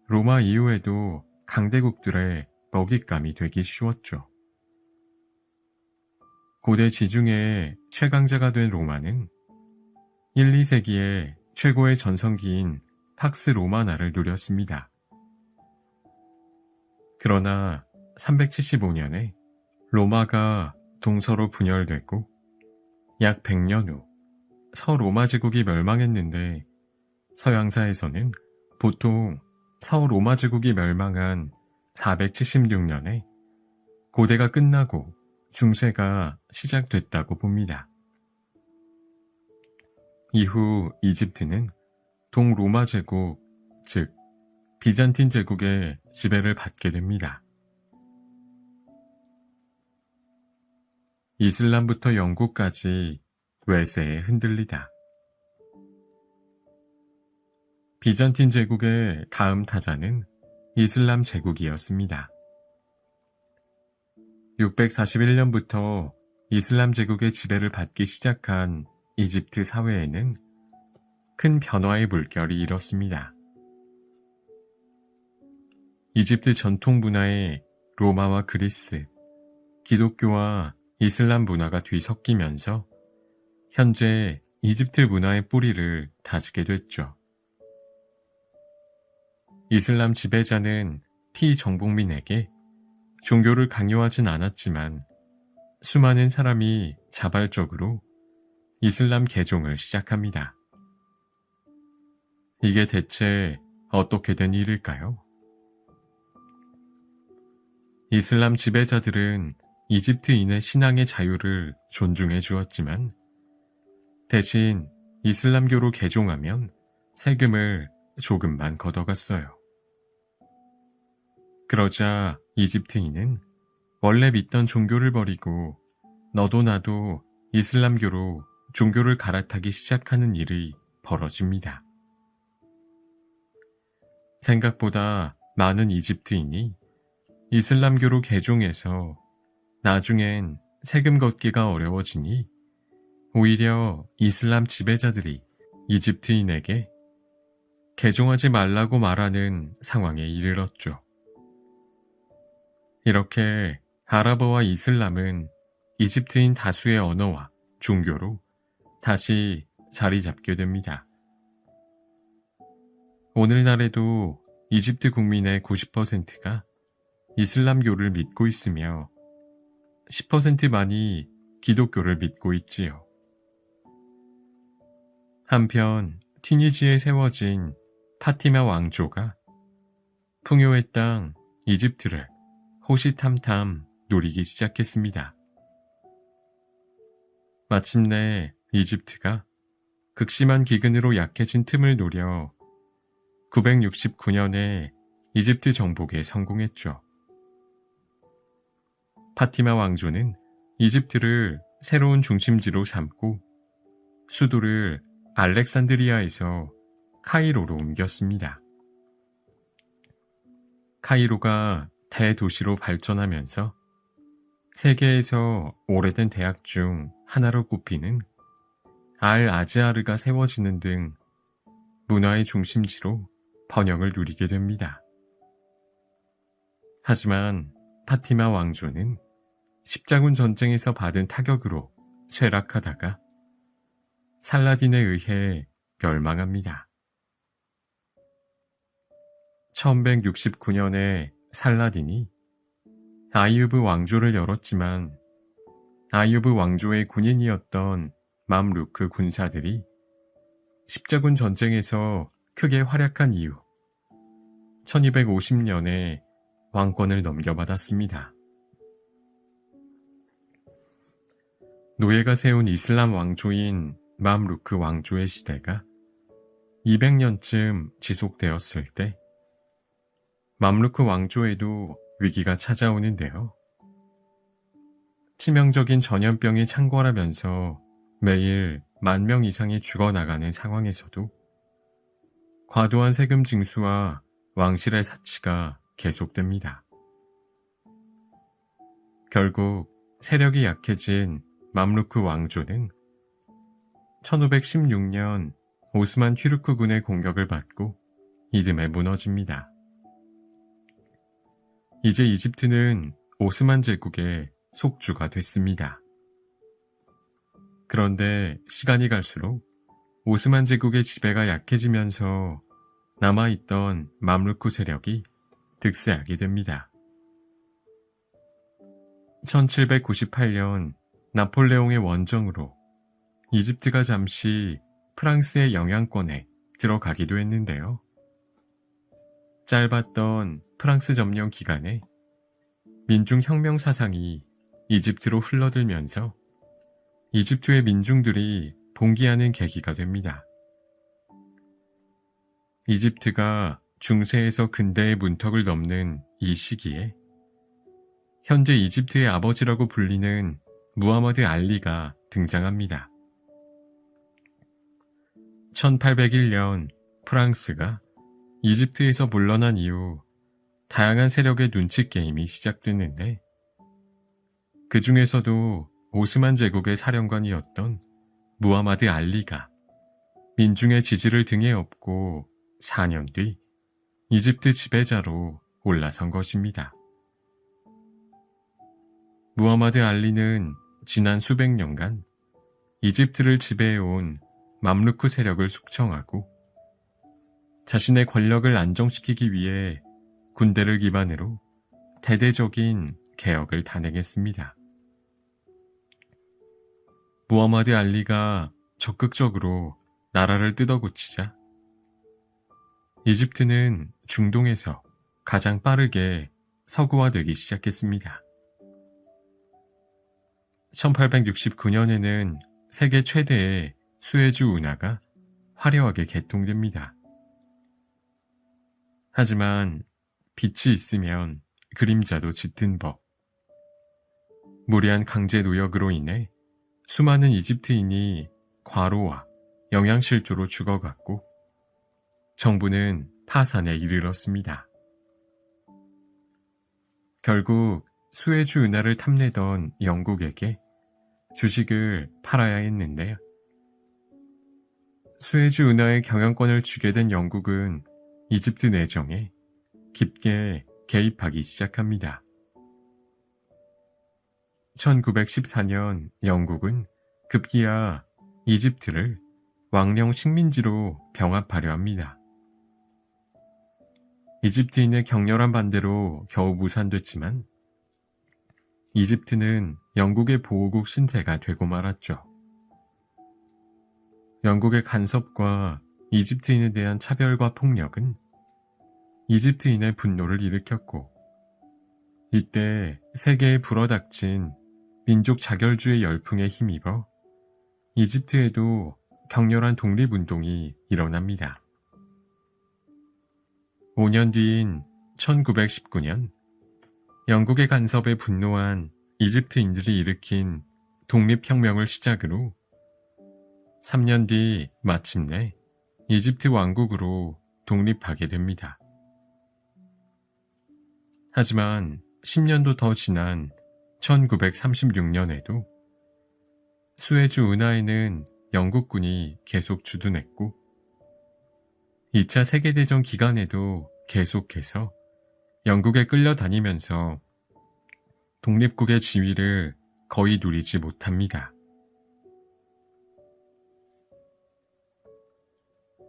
로마 이후에도 강대국들의 먹잇감이 되기 쉬웠죠. 고대 지중해의 최강자가 된 로마는 1, 2세기에 최고의 전성기인 팍스 로마나를 누렸습니다. 그러나 375년에 로마가 동서로 분열되고 약 100년 후 서로마 제국이 멸망했는데 서양사에서는 보통 서로마 제국이 멸망한 476년에 고대가 끝나고 중세가 시작됐다고 봅니다. 이후 이집트는 동로마 제국, 즉 비잔틴 제국의 지배를 받게 됩니다. 이슬람부터 영국까지 외세에 흔들리다. 비잔틴 제국의 다음 타자는 이슬람 제국이었습니다. 641년부터 이슬람 제국의 지배를 받기 시작한 이집트 사회에는 큰 변화의 물결이 일었습니다. 이집트 전통 문화에 로마와 그리스, 기독교와 이슬람 문화가 뒤섞이면서 현재 이집트 문화의 뿌리를 다지게 됐죠. 이슬람 지배자는 피정복민에게 종교를 강요하진 않았지만 수많은 사람이 자발적으로 이슬람 개종을 시작합니다. 이게 대체 어떻게 된 일일까요? 이슬람 지배자들은 이집트인의 신앙의 자유를 존중해 주었지만 대신 이슬람교로 개종하면 세금을 조금만 걷어갔어요. 그러자 이집트인은 원래 믿던 종교를 버리고 너도 나도 이슬람교로 종교를 갈아타기 시작하는 일이 벌어집니다. 생각보다 많은 이집트인이 이슬람교로 개종해서 나중엔 세금 걷기가 어려워지니 오히려 이슬람 지배자들이 이집트인에게 개종하지 말라고 말하는 상황에 이르렀죠. 이렇게 아랍어와 이슬람은 이집트인 다수의 언어와 종교로 다시 자리 잡게 됩니다. 오늘날에도 이집트 국민의 90%가 이슬람교를 믿고 있으며 10%만이 기독교를 믿고 있지요. 한편 튀니지에 세워진 파티마 왕조가 풍요의 땅 이집트를 호시탐탐 노리기 시작했습니다. 마침내 이집트가 극심한 기근으로 약해진 틈을 노려 969년에 이집트 정복에 성공했죠. 파티마 왕조는 이집트를 새로운 중심지로 삼고 수도를 알렉산드리아에서 카이로로 옮겼습니다. 카이로가 대도시로 발전하면서 세계에서 오래된 대학 중 하나로 꼽히는 알-아즈하르가 세워지는 등 문화의 중심지로 번영을 누리게 됩니다. 하지만 파티마 왕조는 십자군 전쟁에서 받은 타격으로 쇠락하다가 살라딘에 의해 멸망합니다. 1169년에 살라딘이 아이유브 왕조를 열었지만 아이유브 왕조의 군인이었던 맘루크 군사들이 십자군 전쟁에서 크게 활약한 이후 1250년에 왕권을 넘겨받았습니다. 노예가 세운 이슬람 왕조인 맘루크 왕조의 시대가 200년쯤 지속되었을 때 맘루크 왕조에도 위기가 찾아오는데요. 치명적인 전염병에 창궐하면서 매일 10,000명 이상이 죽어나가는 상황에서도 과도한 세금 징수와 왕실의 사치가 계속됩니다. 결국 세력이 약해진 맘루크 왕조는 1516년 오스만 튀르크 군의 공격을 받고 이듬해 무너집니다. 이제 이집트는 오스만 제국의 속주가 됐습니다. 그런데 시간이 갈수록 오스만 제국의 지배가 약해지면서 남아있던 맘루크 세력이 득세하게 됩니다. 1798년 나폴레옹의 원정으로 이집트가 잠시 프랑스의 영향권에 들어가기도 했는데요. 짧았던 프랑스 점령 기간에 민중혁명 사상이 이집트로 흘러들면서 이집트의 민중들이 봉기하는 계기가 됩니다. 이집트가 중세에서 근대의 문턱을 넘는 이 시기에 현재 이집트의 아버지라고 불리는 무하머드 알리가 등장합니다. 1801년 프랑스가 이집트에서 물러난 이후 다양한 세력의 눈치 게임이 시작됐는데 그 중에서도 오스만 제국의 사령관이었던 무하마드 알리가 민중의 지지를 등에 업고 4년 뒤 이집트 지배자로 올라선 것입니다. 무하마드 알리는 지난 수백 년간 이집트를 지배해온 맘루크 세력을 숙청하고 자신의 권력을 안정시키기 위해 군대를 기반으로 대대적인 개혁을 단행했습니다. 무하마드 알리가 적극적으로 나라를 뜯어고치자 이집트는 중동에서 가장 빠르게 서구화되기 시작했습니다. 1869년에는 세계 최대의 수에즈 운하가 화려하게 개통됩니다. 하지만 빛이 있으면 그림자도 짙은 법. 무리한 강제 노역으로 인해 수많은 이집트인이 과로와 영양실조로 죽어갔고 정부는 파산에 이르렀습니다. 결국 수에즈 운하를 탐내던 영국에게 주식을 팔아야 했는데요. 수에즈 운하의 경영권을 쥐게 된 영국은 이집트 내정에 깊게 개입하기 시작합니다. 1914년 영국은 급기야 이집트를 왕령 식민지로 병합하려 합니다. 이집트인의 격렬한 반대로 겨우 무산됐지만 이집트는 영국의 보호국 신세가 되고 말았죠. 영국의 간섭과 이집트인에 대한 차별과 폭력은 이집트인의 분노를 일으켰고 이때 세계에 불어닥친 민족 자결주의 열풍에 힘입어 이집트에도 격렬한 독립운동이 일어납니다. 5년 뒤인 1919년 영국의 간섭에 분노한 이집트인들이 일으킨 독립혁명을 시작으로 3년 뒤 마침내 이집트 왕국으로 독립하게 됩니다. 하지만 10년도 더 지난 1936년에도 수에즈 운하에는 영국군이 계속 주둔했고 2차 세계대전 기간에도 계속해서 영국에 끌려다니면서 독립국의 지위를 거의 누리지 못합니다.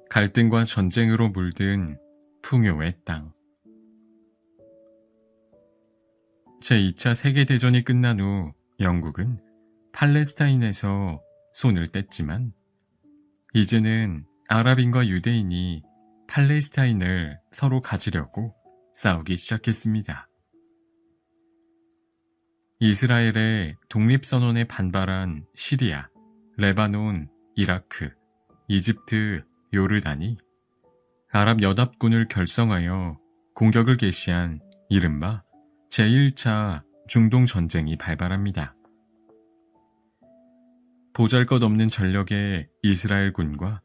갈등과 전쟁으로 물든 풍요의 땅. 제2차 세계대전이 끝난 후 영국은 팔레스타인에서 손을 뗐지만 이제는 아랍인과 유대인이 팔레스타인을 서로 가지려고 싸우기 시작했습니다. 이스라엘의 독립선언에 반발한 시리아, 레바논, 이라크, 이집트, 요르단이 아랍연합군을 결성하여 공격을 개시한 이른바 제1차 중동전쟁이 발발합니다. 보잘것없는 전력의 이스라엘군과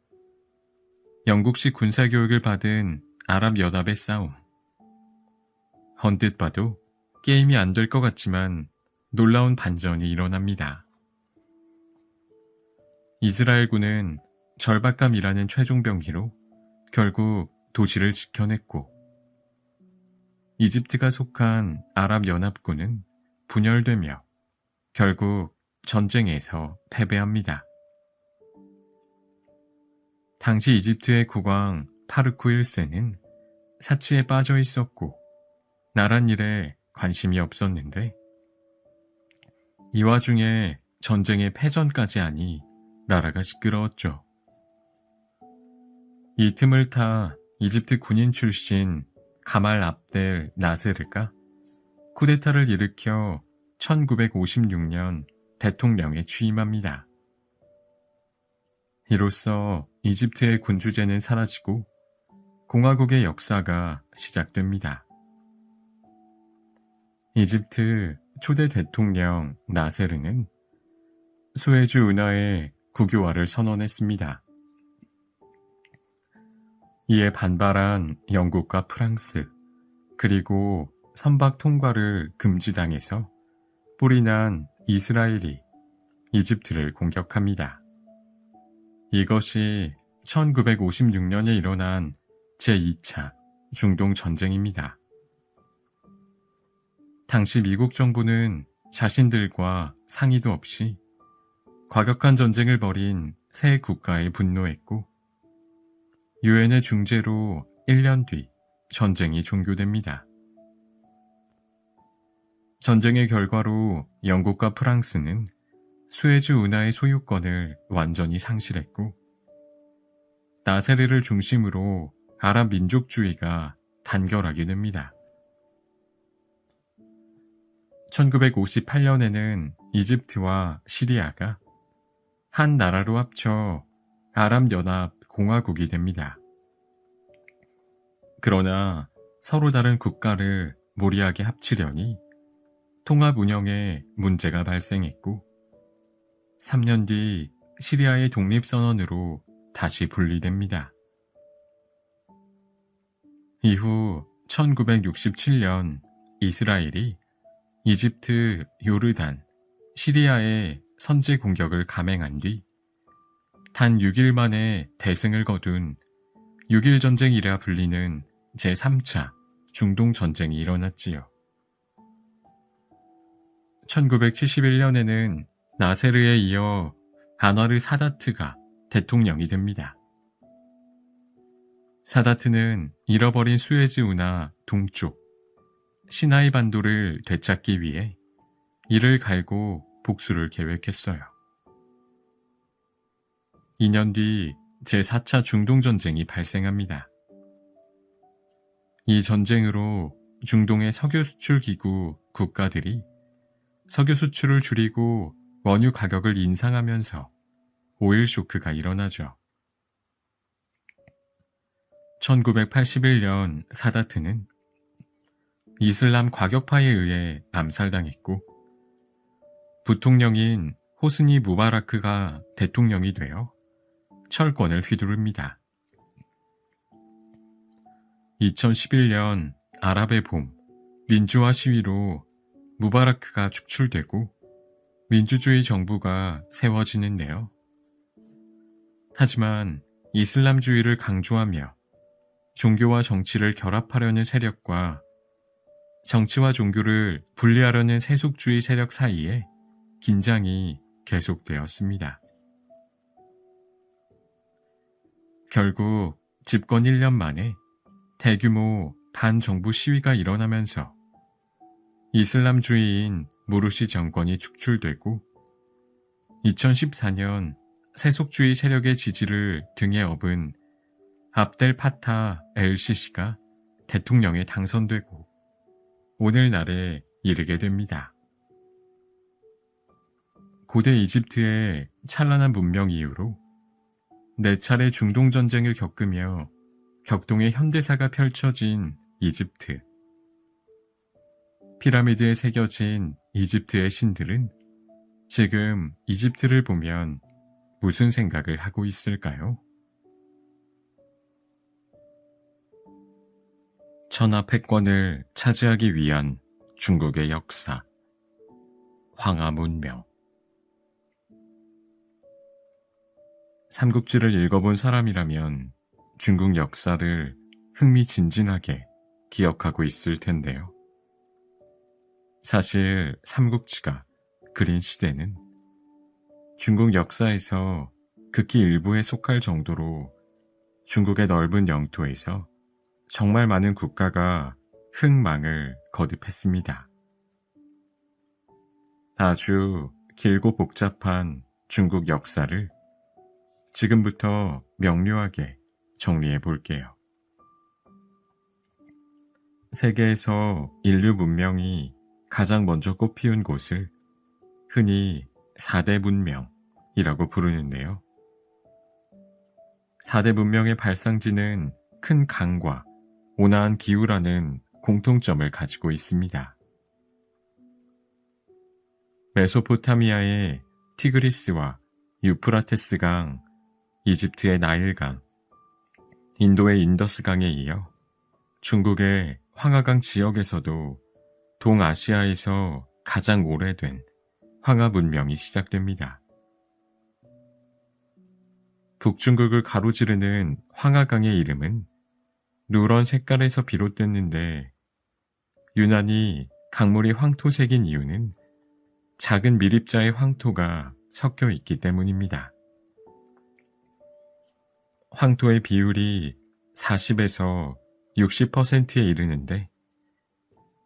영국식 군사교육을 받은 아랍연합의 싸움. 언뜻 봐도 게임이 안 될 것 같지만 놀라운 반전이 일어납니다. 이스라엘군은 절박감이라는 최종병기로 결국 도시를 지켜냈고 이집트가 속한 아랍연합군은 분열되며 결국 전쟁에서 패배합니다. 당시 이집트의 국왕 파르쿠 1세는 사치에 빠져 있었고 나란 일에 관심이 없었는데 이 와중에 전쟁의 패전까지 하니 나라가 시끄러웠죠. 이 틈을 타 이집트 군인 출신 가말 압델 나세르가 쿠데타를 일으켜 1956년 대통령에 취임합니다. 이로써 이집트의 군주제는 사라지고 공화국의 역사가 시작됩니다. 이집트 초대 대통령 나세르는 수에즈 운하의 국유화를 선언했습니다. 이에 반발한 영국과 프랑스, 그리고 선박 통과를 금지당해서 뿔이 난 이스라엘이 이집트를 공격합니다. 이것이 1956년에 일어난 제2차 중동 전쟁입니다. 당시 미국 정부는 자신들과 상의도 없이 과격한 전쟁을 벌인 세 국가에 분노했고 유엔의 중재로 1년 뒤 전쟁이 종교됩니다. 전쟁의 결과로 영국과 프랑스는 수에즈 운하의 소유권을 완전히 상실했고 나세르를 중심으로 아랍 민족주의가 단결하게 됩니다. 1958년에는 이집트와 시리아가 한 나라로 합쳐 아랍연합공화국이 됩니다. 그러나 서로 다른 국가를 무리하게 합치려니 통합 운영에 문제가 발생했고 3년 뒤 시리아의 독립선언으로 다시 분리됩니다. 이후 1967년 이스라엘이 이집트, 요르단, 시리아의 선제 공격을 감행한 뒤 단 6일 만에 대승을 거둔 6.1 전쟁이라 불리는 제3차 중동 전쟁이 일어났지요. 1971년에는 나세르에 이어 안와르 사다트가 대통령이 됩니다. 사다트는 잃어버린 수에즈 운하 동쪽 시나이 반도를 되찾기 위해 이를 갈고 복수를 계획했어요. 2년 뒤 제4차 중동전쟁이 발생합니다. 이 전쟁으로 중동의 석유 수출 기구 국가들이 석유 수출을 줄이고 원유 가격을 인상하면서 오일 쇼크가 일어나죠. 1981년 사다트는 이슬람 과격파에 의해 암살당했고 부통령인 호스니 무바라크가 대통령이 되어 철권을 휘두릅니다. 2011년 아랍의 봄 민주화 시위로 무바라크가 축출되고 민주주의 정부가 세워지는데요. 하지만 이슬람주의를 강조하며 종교와 정치를 결합하려는 세력과 정치와 종교를 분리하려는 세속주의 세력 사이에 긴장이 계속되었습니다. 결국 집권 1년 만에 대규모 반정부 시위가 일어나면서 이슬람주의인 무르시 정권이 축출되고 2014년 세속주의 세력의 지지를 등에 업은 압델 파타 엘시시가 대통령에 당선되고 오늘날에 이르게 됩니다. 고대 이집트의 찬란한 문명 이후로 4차례 중동전쟁을 겪으며 격동의 현대사가 펼쳐진 이집트. 피라미드에 새겨진 이집트의 신들은 지금 이집트를 보면 무슨 생각을 하고 있을까요? 천하 패권을 차지하기 위한 중국의 역사, 황하문명. 삼국지를 읽어본 사람이라면 중국 역사를 흥미진진하게 기억하고 있을 텐데요. 사실 삼국지가 그린 시대는 중국 역사에서 극히 일부에 속할 정도로 중국의 넓은 영토에서 정말 많은 국가가 흥망을 거듭했습니다. 아주 길고 복잡한 중국 역사를 지금부터 명료하게 정리해 볼게요. 세계에서 인류 문명이 가장 먼저 꽃피운 곳을 흔히 4대 문명이라고 부르는데요. 4대 문명의 발상지는 큰 강과 온화한 기후라는 공통점을 가지고 있습니다. 메소포타미아의 티그리스와 유프라테스 강, 이집트의 나일강, 인도의 인더스강에 이어 중국의 황하강 지역에서도 동아시아에서 가장 오래된 황하 문명이 시작됩니다. 북중국을 가로지르는 황하강의 이름은 누런 색깔에서 비롯됐는데 유난히 강물이 황토색인 이유는 작은 미립자의 황토가 섞여 있기 때문입니다. 황토의 비율이 40에서 60%에 이르는데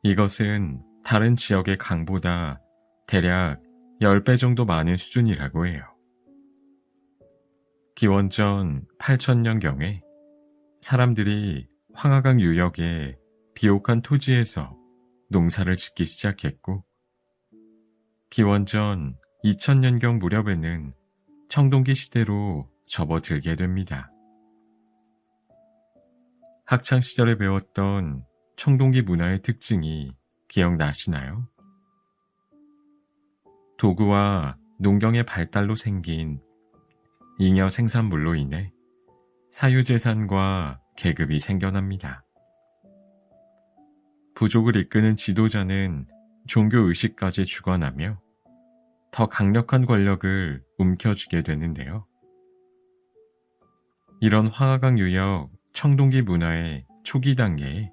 이것은 다른 지역의 강보다 대략 10배 정도 많은 수준이라고 해요. 기원전 8000년경에 사람들이 황하강 유역의 비옥한 토지에서 농사를 짓기 시작했고 기원전 2000년경 무렵에는 청동기 시대로 접어들게 됩니다. 학창시절에 배웠던 청동기 문화의 특징이 기억나시나요? 도구와 농경의 발달로 생긴 잉여 생산물로 인해 사유재산과 계급이 생겨납니다. 부족을 이끄는 지도자는 종교의식까지 주관하며 더 강력한 권력을 움켜쥐게 되는데요. 이런 황하강 유역 청동기 문화의 초기 단계에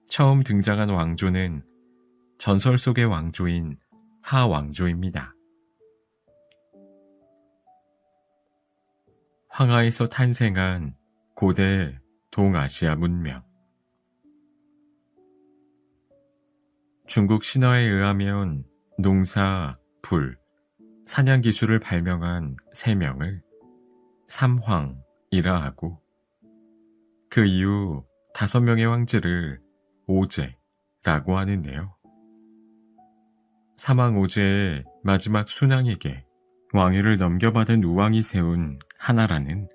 처음 등장한 왕조는 전설 속의 왕조인 하왕조입니다. 황하에서 탄생한 고대 동아시아 문명. 중국 신화에 의하면 농사, 불, 사냥 기술을 발명한 3명을 삼황이라 하고 그 이후 5명의 황제를 오제라고 하는데요. 삼왕 오제의 마지막 순왕에게 왕위를 넘겨받은 우왕이 세운 하나라는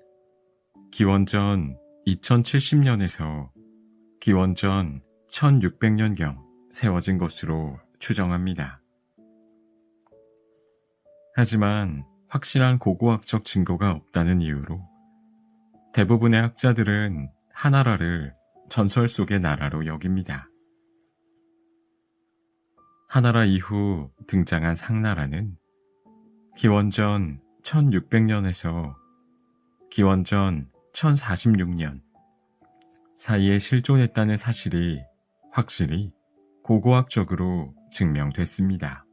기원전 2070년에서 기원전 1600년경 세워진 것으로 추정합니다. 하지만 확실한 고고학적 증거가 없다는 이유로 대부분의 학자들은 하나라를 전설 속의 나라로 여깁니다. 하나라 이후 등장한 상나라는 기원전 1600년에서 기원전 1046년 사이에 실존했다는 사실이 확실히 고고학적으로 증명됐습니다.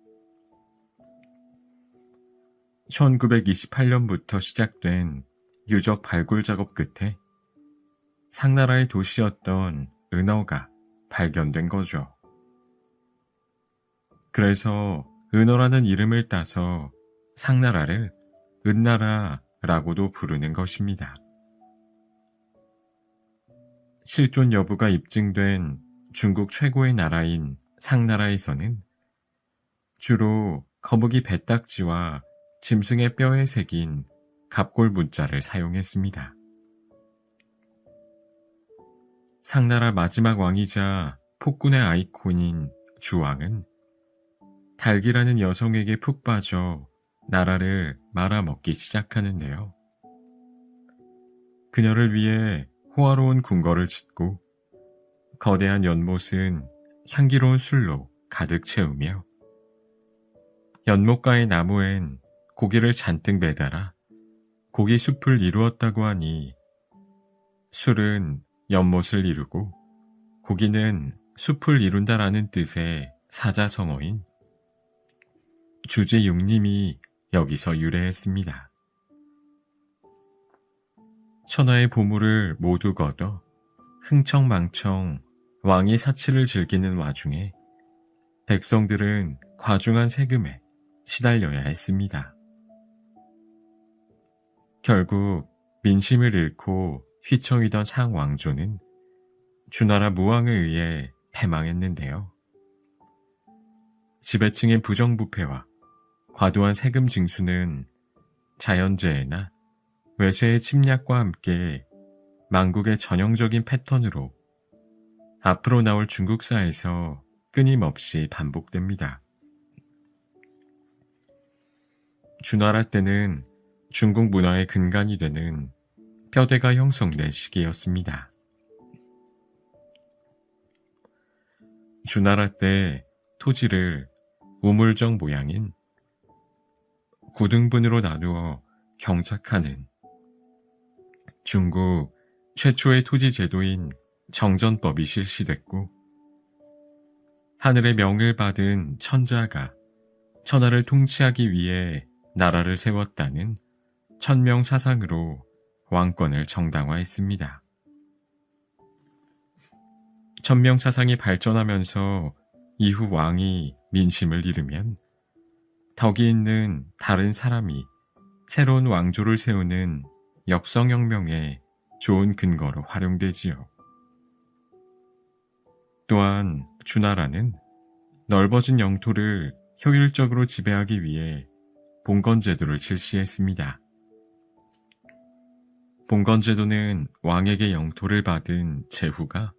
1928년부터 시작된 유적 발굴 작업 끝에 상나라의 도시였던 은어가 발견된 거죠. 그래서 은어라는 이름을 따서 상나라를 은나라라고도 부르는 것입니다. 실존 여부가 입증된 중국 최고의 나라인 상나라에서는 주로 거북이 배딱지와 짐승의 뼈에 새긴 갑골 문자를 사용했습니다. 상나라 마지막 왕이자 폭군의 아이콘인 주왕은 달기라는 여성에게 푹 빠져 나라를 말아먹기 시작하는데요. 그녀를 위해 호화로운 궁궐을 짓고 거대한 연못은 향기로운 술로 가득 채우며 연못가의 나무엔 고기를 잔뜩 매달아 고기 숲을 이루었다고 하니 술은 연못을 이루고 고기는 숲을 이룬다라는 뜻의 사자성어인 주제육림이 여기서 유래했습니다. 천하의 보물을 모두 걷어 흥청망청 왕이 사치를 즐기는 와중에 백성들은 과중한 세금에 시달려야 했습니다. 결국 민심을 잃고 휘청이던 상왕조는 주나라 무왕에 의해 패망했는데요. 지배층의 부정부패와 과도한 세금 징수는 자연재해나 외세의 침략과 함께 망국의 전형적인 패턴으로 앞으로 나올 중국사에서 끊임없이 반복됩니다. 주나라 때는 중국 문화의 근간이 되는 뼈대가 형성된 시기였습니다. 주나라 때 토지를 우물정 모양인 9등분으로 나누어 경작하는 중국 최초의 토지 제도인 정전법이 실시됐고, 하늘의 명을 받은 천자가 천하를 통치하기 위해 나라를 세웠다는 천명 사상으로 왕권을 정당화했습니다. 천명 사상이 발전하면서 이후 왕이 민심을 잃으면 덕이 있는 다른 사람이 새로운 왕조를 세우는 역성혁명의 좋은 근거로 활용되지요. 또한 주나라는 넓어진 영토를 효율적으로 지배하기 위해 봉건제도를 실시했습니다. 봉건제도는 왕에게 영토를 받은 제후가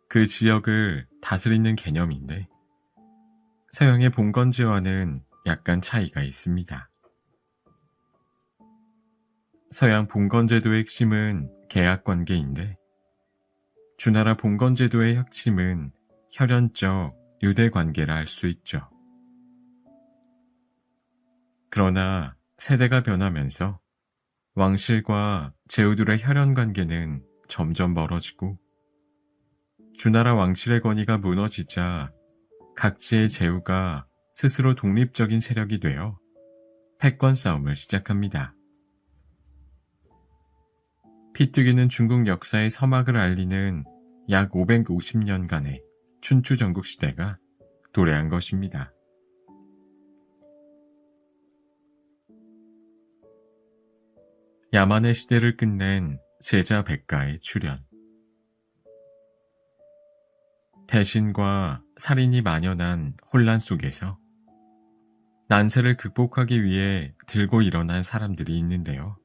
그 지역을 다스리는 개념인데, 서양의 봉건제와는 약간 차이가 있습니다. 서양 봉건제도의 핵심은 계약관계인데, 주나라 봉건제도의 핵심은 혈연적 유대관계라 할 수 있죠. 그러나 세대가 변하면서 왕실과 제후들의 혈연관계는 점점 멀어지고, 주나라 왕실의 권위가 무너지자 각지의 제후가 스스로 독립적인 세력이 되어 패권 싸움을 시작합니다. 피뜨기는 중국 역사의 서막을 알리는 약 550년간의 춘추 전국시대가 도래한 것입니다. 야만의 시대를 끝낸 제자 백가의 출현. 배신과 살인이 만연한 혼란 속에서 난세를 극복하기 위해 들고 일어난 사람들이 있는데요.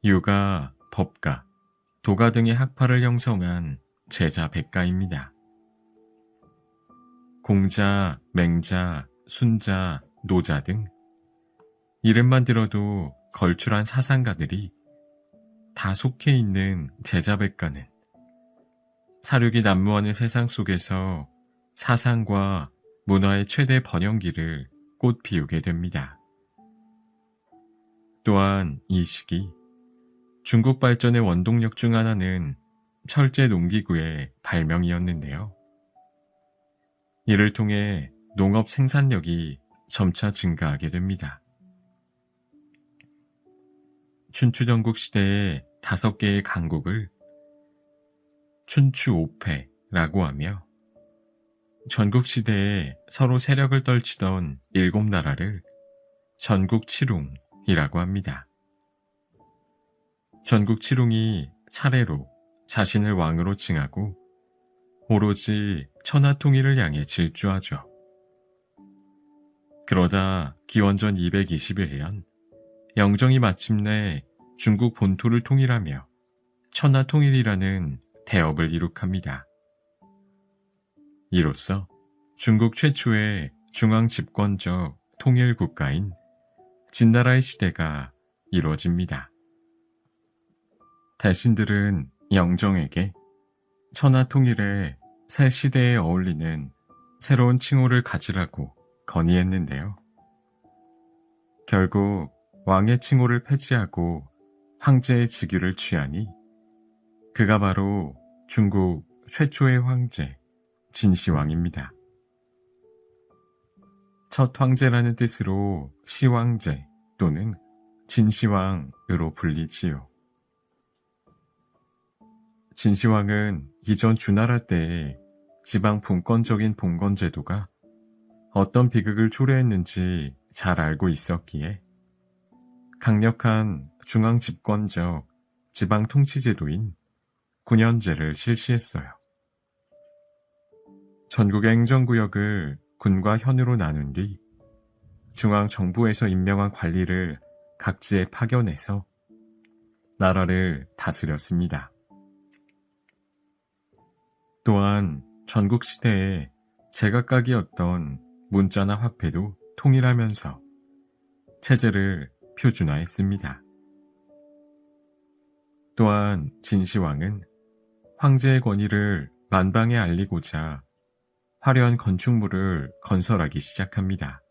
유가, 법가, 도가 등의 학파를 형성한 제자 백가입니다. 공자, 맹자, 순자, 노자 등 이름만 들어도 걸출한 사상가들이 다 속해 있는 제자 백가는 사륙이 난무하는 세상 속에서 사상과 문화의 최대 번영기를 꽃 피우게 됩니다. 또한 이 시기 중국 발전의 원동력 중 하나는 철제 농기구의 발명이었는데요. 이를 통해 농업 생산력이 점차 증가하게 됩니다. 춘추 전국 시대의 5개의 강국을 춘추 5패라고 하며, 전국 시대에 서로 세력을 떨치던 7나라를 전국 칠웅이라고 합니다. 전국 칠웅이 차례로 자신을 왕으로 칭하고 오로지 천하 통일을 향해 질주하죠. 그러다 기원전 221년 영정이 마침내 중국 본토를 통일하며 천하 통일이라는 대업을 이룩합니다. 이로써 중국 최초의 중앙 집권적 통일 국가인 진나라의 시대가 이루어집니다. 대신들은 영정에게 천하 통일의 새 시대에 어울리는 새로운 칭호를 가지라고 건의했는데요. 결국 왕의 칭호를 폐지하고 황제의 직위를 취하니 그가 바로 중국 최초의 황제 진시황입니다. 첫 황제라는 뜻으로 시황제 또는 진시황으로 불리지요. 진시황은 이전 주나라 때의 지방 분권적인 봉건제도가 어떤 비극을 초래했는지 잘 알고 있었기에 강력한 중앙 집권적 지방 통치제도인 군현제를 실시했어요. 전국의 행정구역을 군과 현으로 나눈 뒤 중앙 정부에서 임명한 관리를 각지에 파견해서 나라를 다스렸습니다. 또한 전국 시대에 제각각이었던 문자나 화폐도 통일하면서 체제를 표준화했습니다. 또한 진시황은 황제의 권위를 만방에 알리고자 화려한 건축물을 건설하기 시작합니다.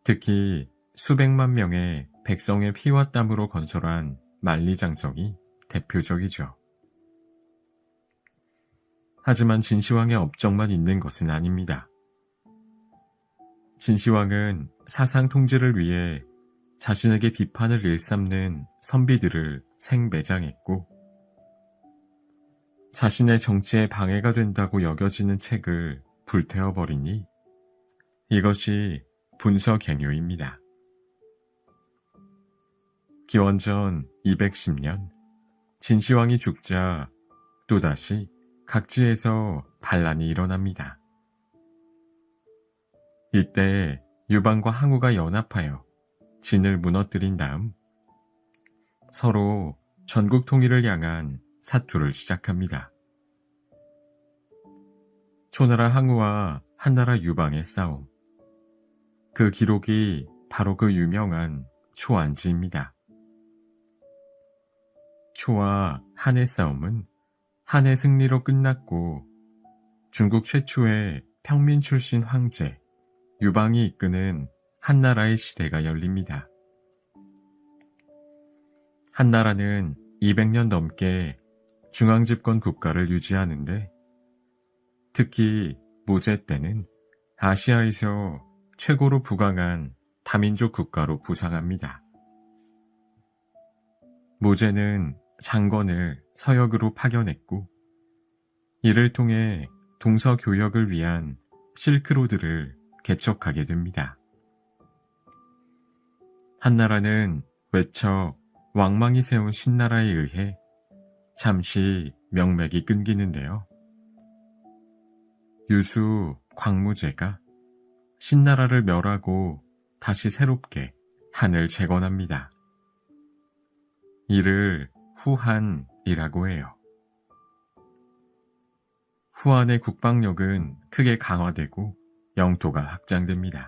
특히 수백만 명의 백성의 피와 땀으로 건설한 만리장성이 대표적이죠. 하지만 진시황의 업적만 있는 것은 아닙니다. 진시황은 사상 통제를 위해 자신에게 비판을 일삼는 선비들을 생매장했고, 자신의 정치에 방해가 된다고 여겨지는 책을 불태워버리니 이것이 분서갱요입니다. 기원전 210년 진시황이 죽자 또다시 각지에서 반란이 일어납니다. 이때 유방과 항우가 연합하여 진을 무너뜨린 다음 서로 전국 통일을 향한 사투를 시작합니다. 초나라 항우와 한나라 유방의 싸움. 그 기록이 바로 그 유명한 초안지입니다. 초와 한의 싸움은 한의 승리로 끝났고, 중국 최초의 평민 출신 황제 유방이 이끄는 한나라의 시대가 열립니다. 한나라는 200년 넘게 중앙집권 국가를 유지하는데, 특히 모제 때는 아시아에서 최고로 부강한 다민족 국가로 부상합니다. 모제는 장건을 서역으로 파견했고, 이를 통해 동서교역을 위한 실크로드를 개척하게 됩니다. 한나라는 외척 왕망이 세운 신나라에 의해 잠시 명맥이 끊기는데요. 유수 광무제가 신나라를 멸하고 다시 새롭게 한을 재건합니다. 이를 후한이라고 해요. 후한의 국방력은 크게 강화되고 영토가 확장됩니다.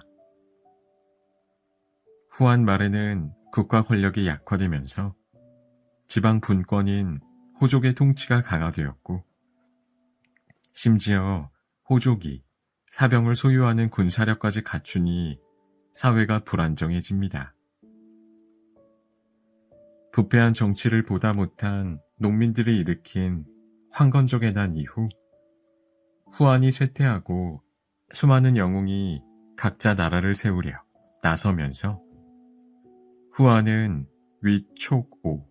후한 말에는 국가 권력이 약화되면서 지방 분권인 호족의 통치가 강화되었고, 심지어 호족이 사병을 소유하는 군사력까지 갖추니 사회가 불안정해집니다. 부패한 정치를 보다 못한 농민들이 일으킨 황건적의 난 이후 후한이 쇠퇴하고 수많은 영웅이 각자 나라를 세우려 나서면서 후한은 위촉오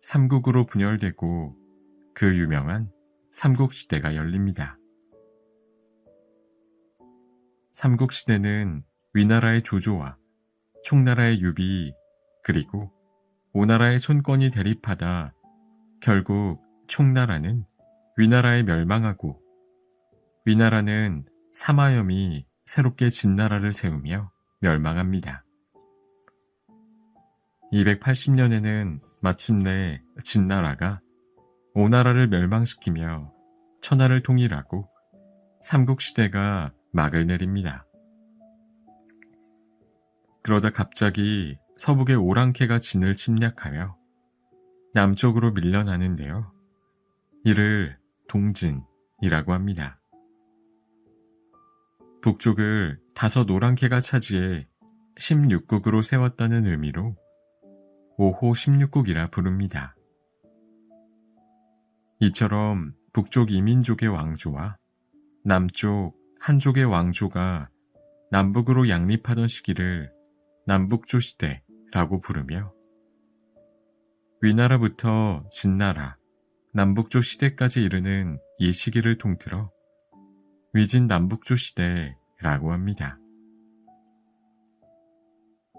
삼국으로 분열되고 그 유명한 삼국시대가 열립니다. 삼국시대는 위나라의 조조와 총나라의 유비 그리고 오나라의 손권이 대립하다 결국 총나라는 위나라에 멸망하고, 위나라는 사마염이 새롭게 진나라를 세우며 멸망합니다. 280년에는 마침내 진나라가 오나라를 멸망시키며 천하를 통일하고 삼국시대가 막을 내립니다. 그러다 갑자기 서북의 오랑캐가 진을 침략하여 남쪽으로 밀려나는데요. 이를 동진이라고 합니다. 북쪽을 5 오랑캐가 차지해 16국으로 세웠다는 의미로 5호 16국이라 부릅니다. 이처럼 북쪽 이민족의 왕조와 남쪽 한족의 왕조가 남북으로 양립하던 시기를 남북조 시대라고 부르며, 위나라부터 진나라, 남북조 시대까지 이르는 이 시기를 통틀어 위진 남북조 시대라고 합니다.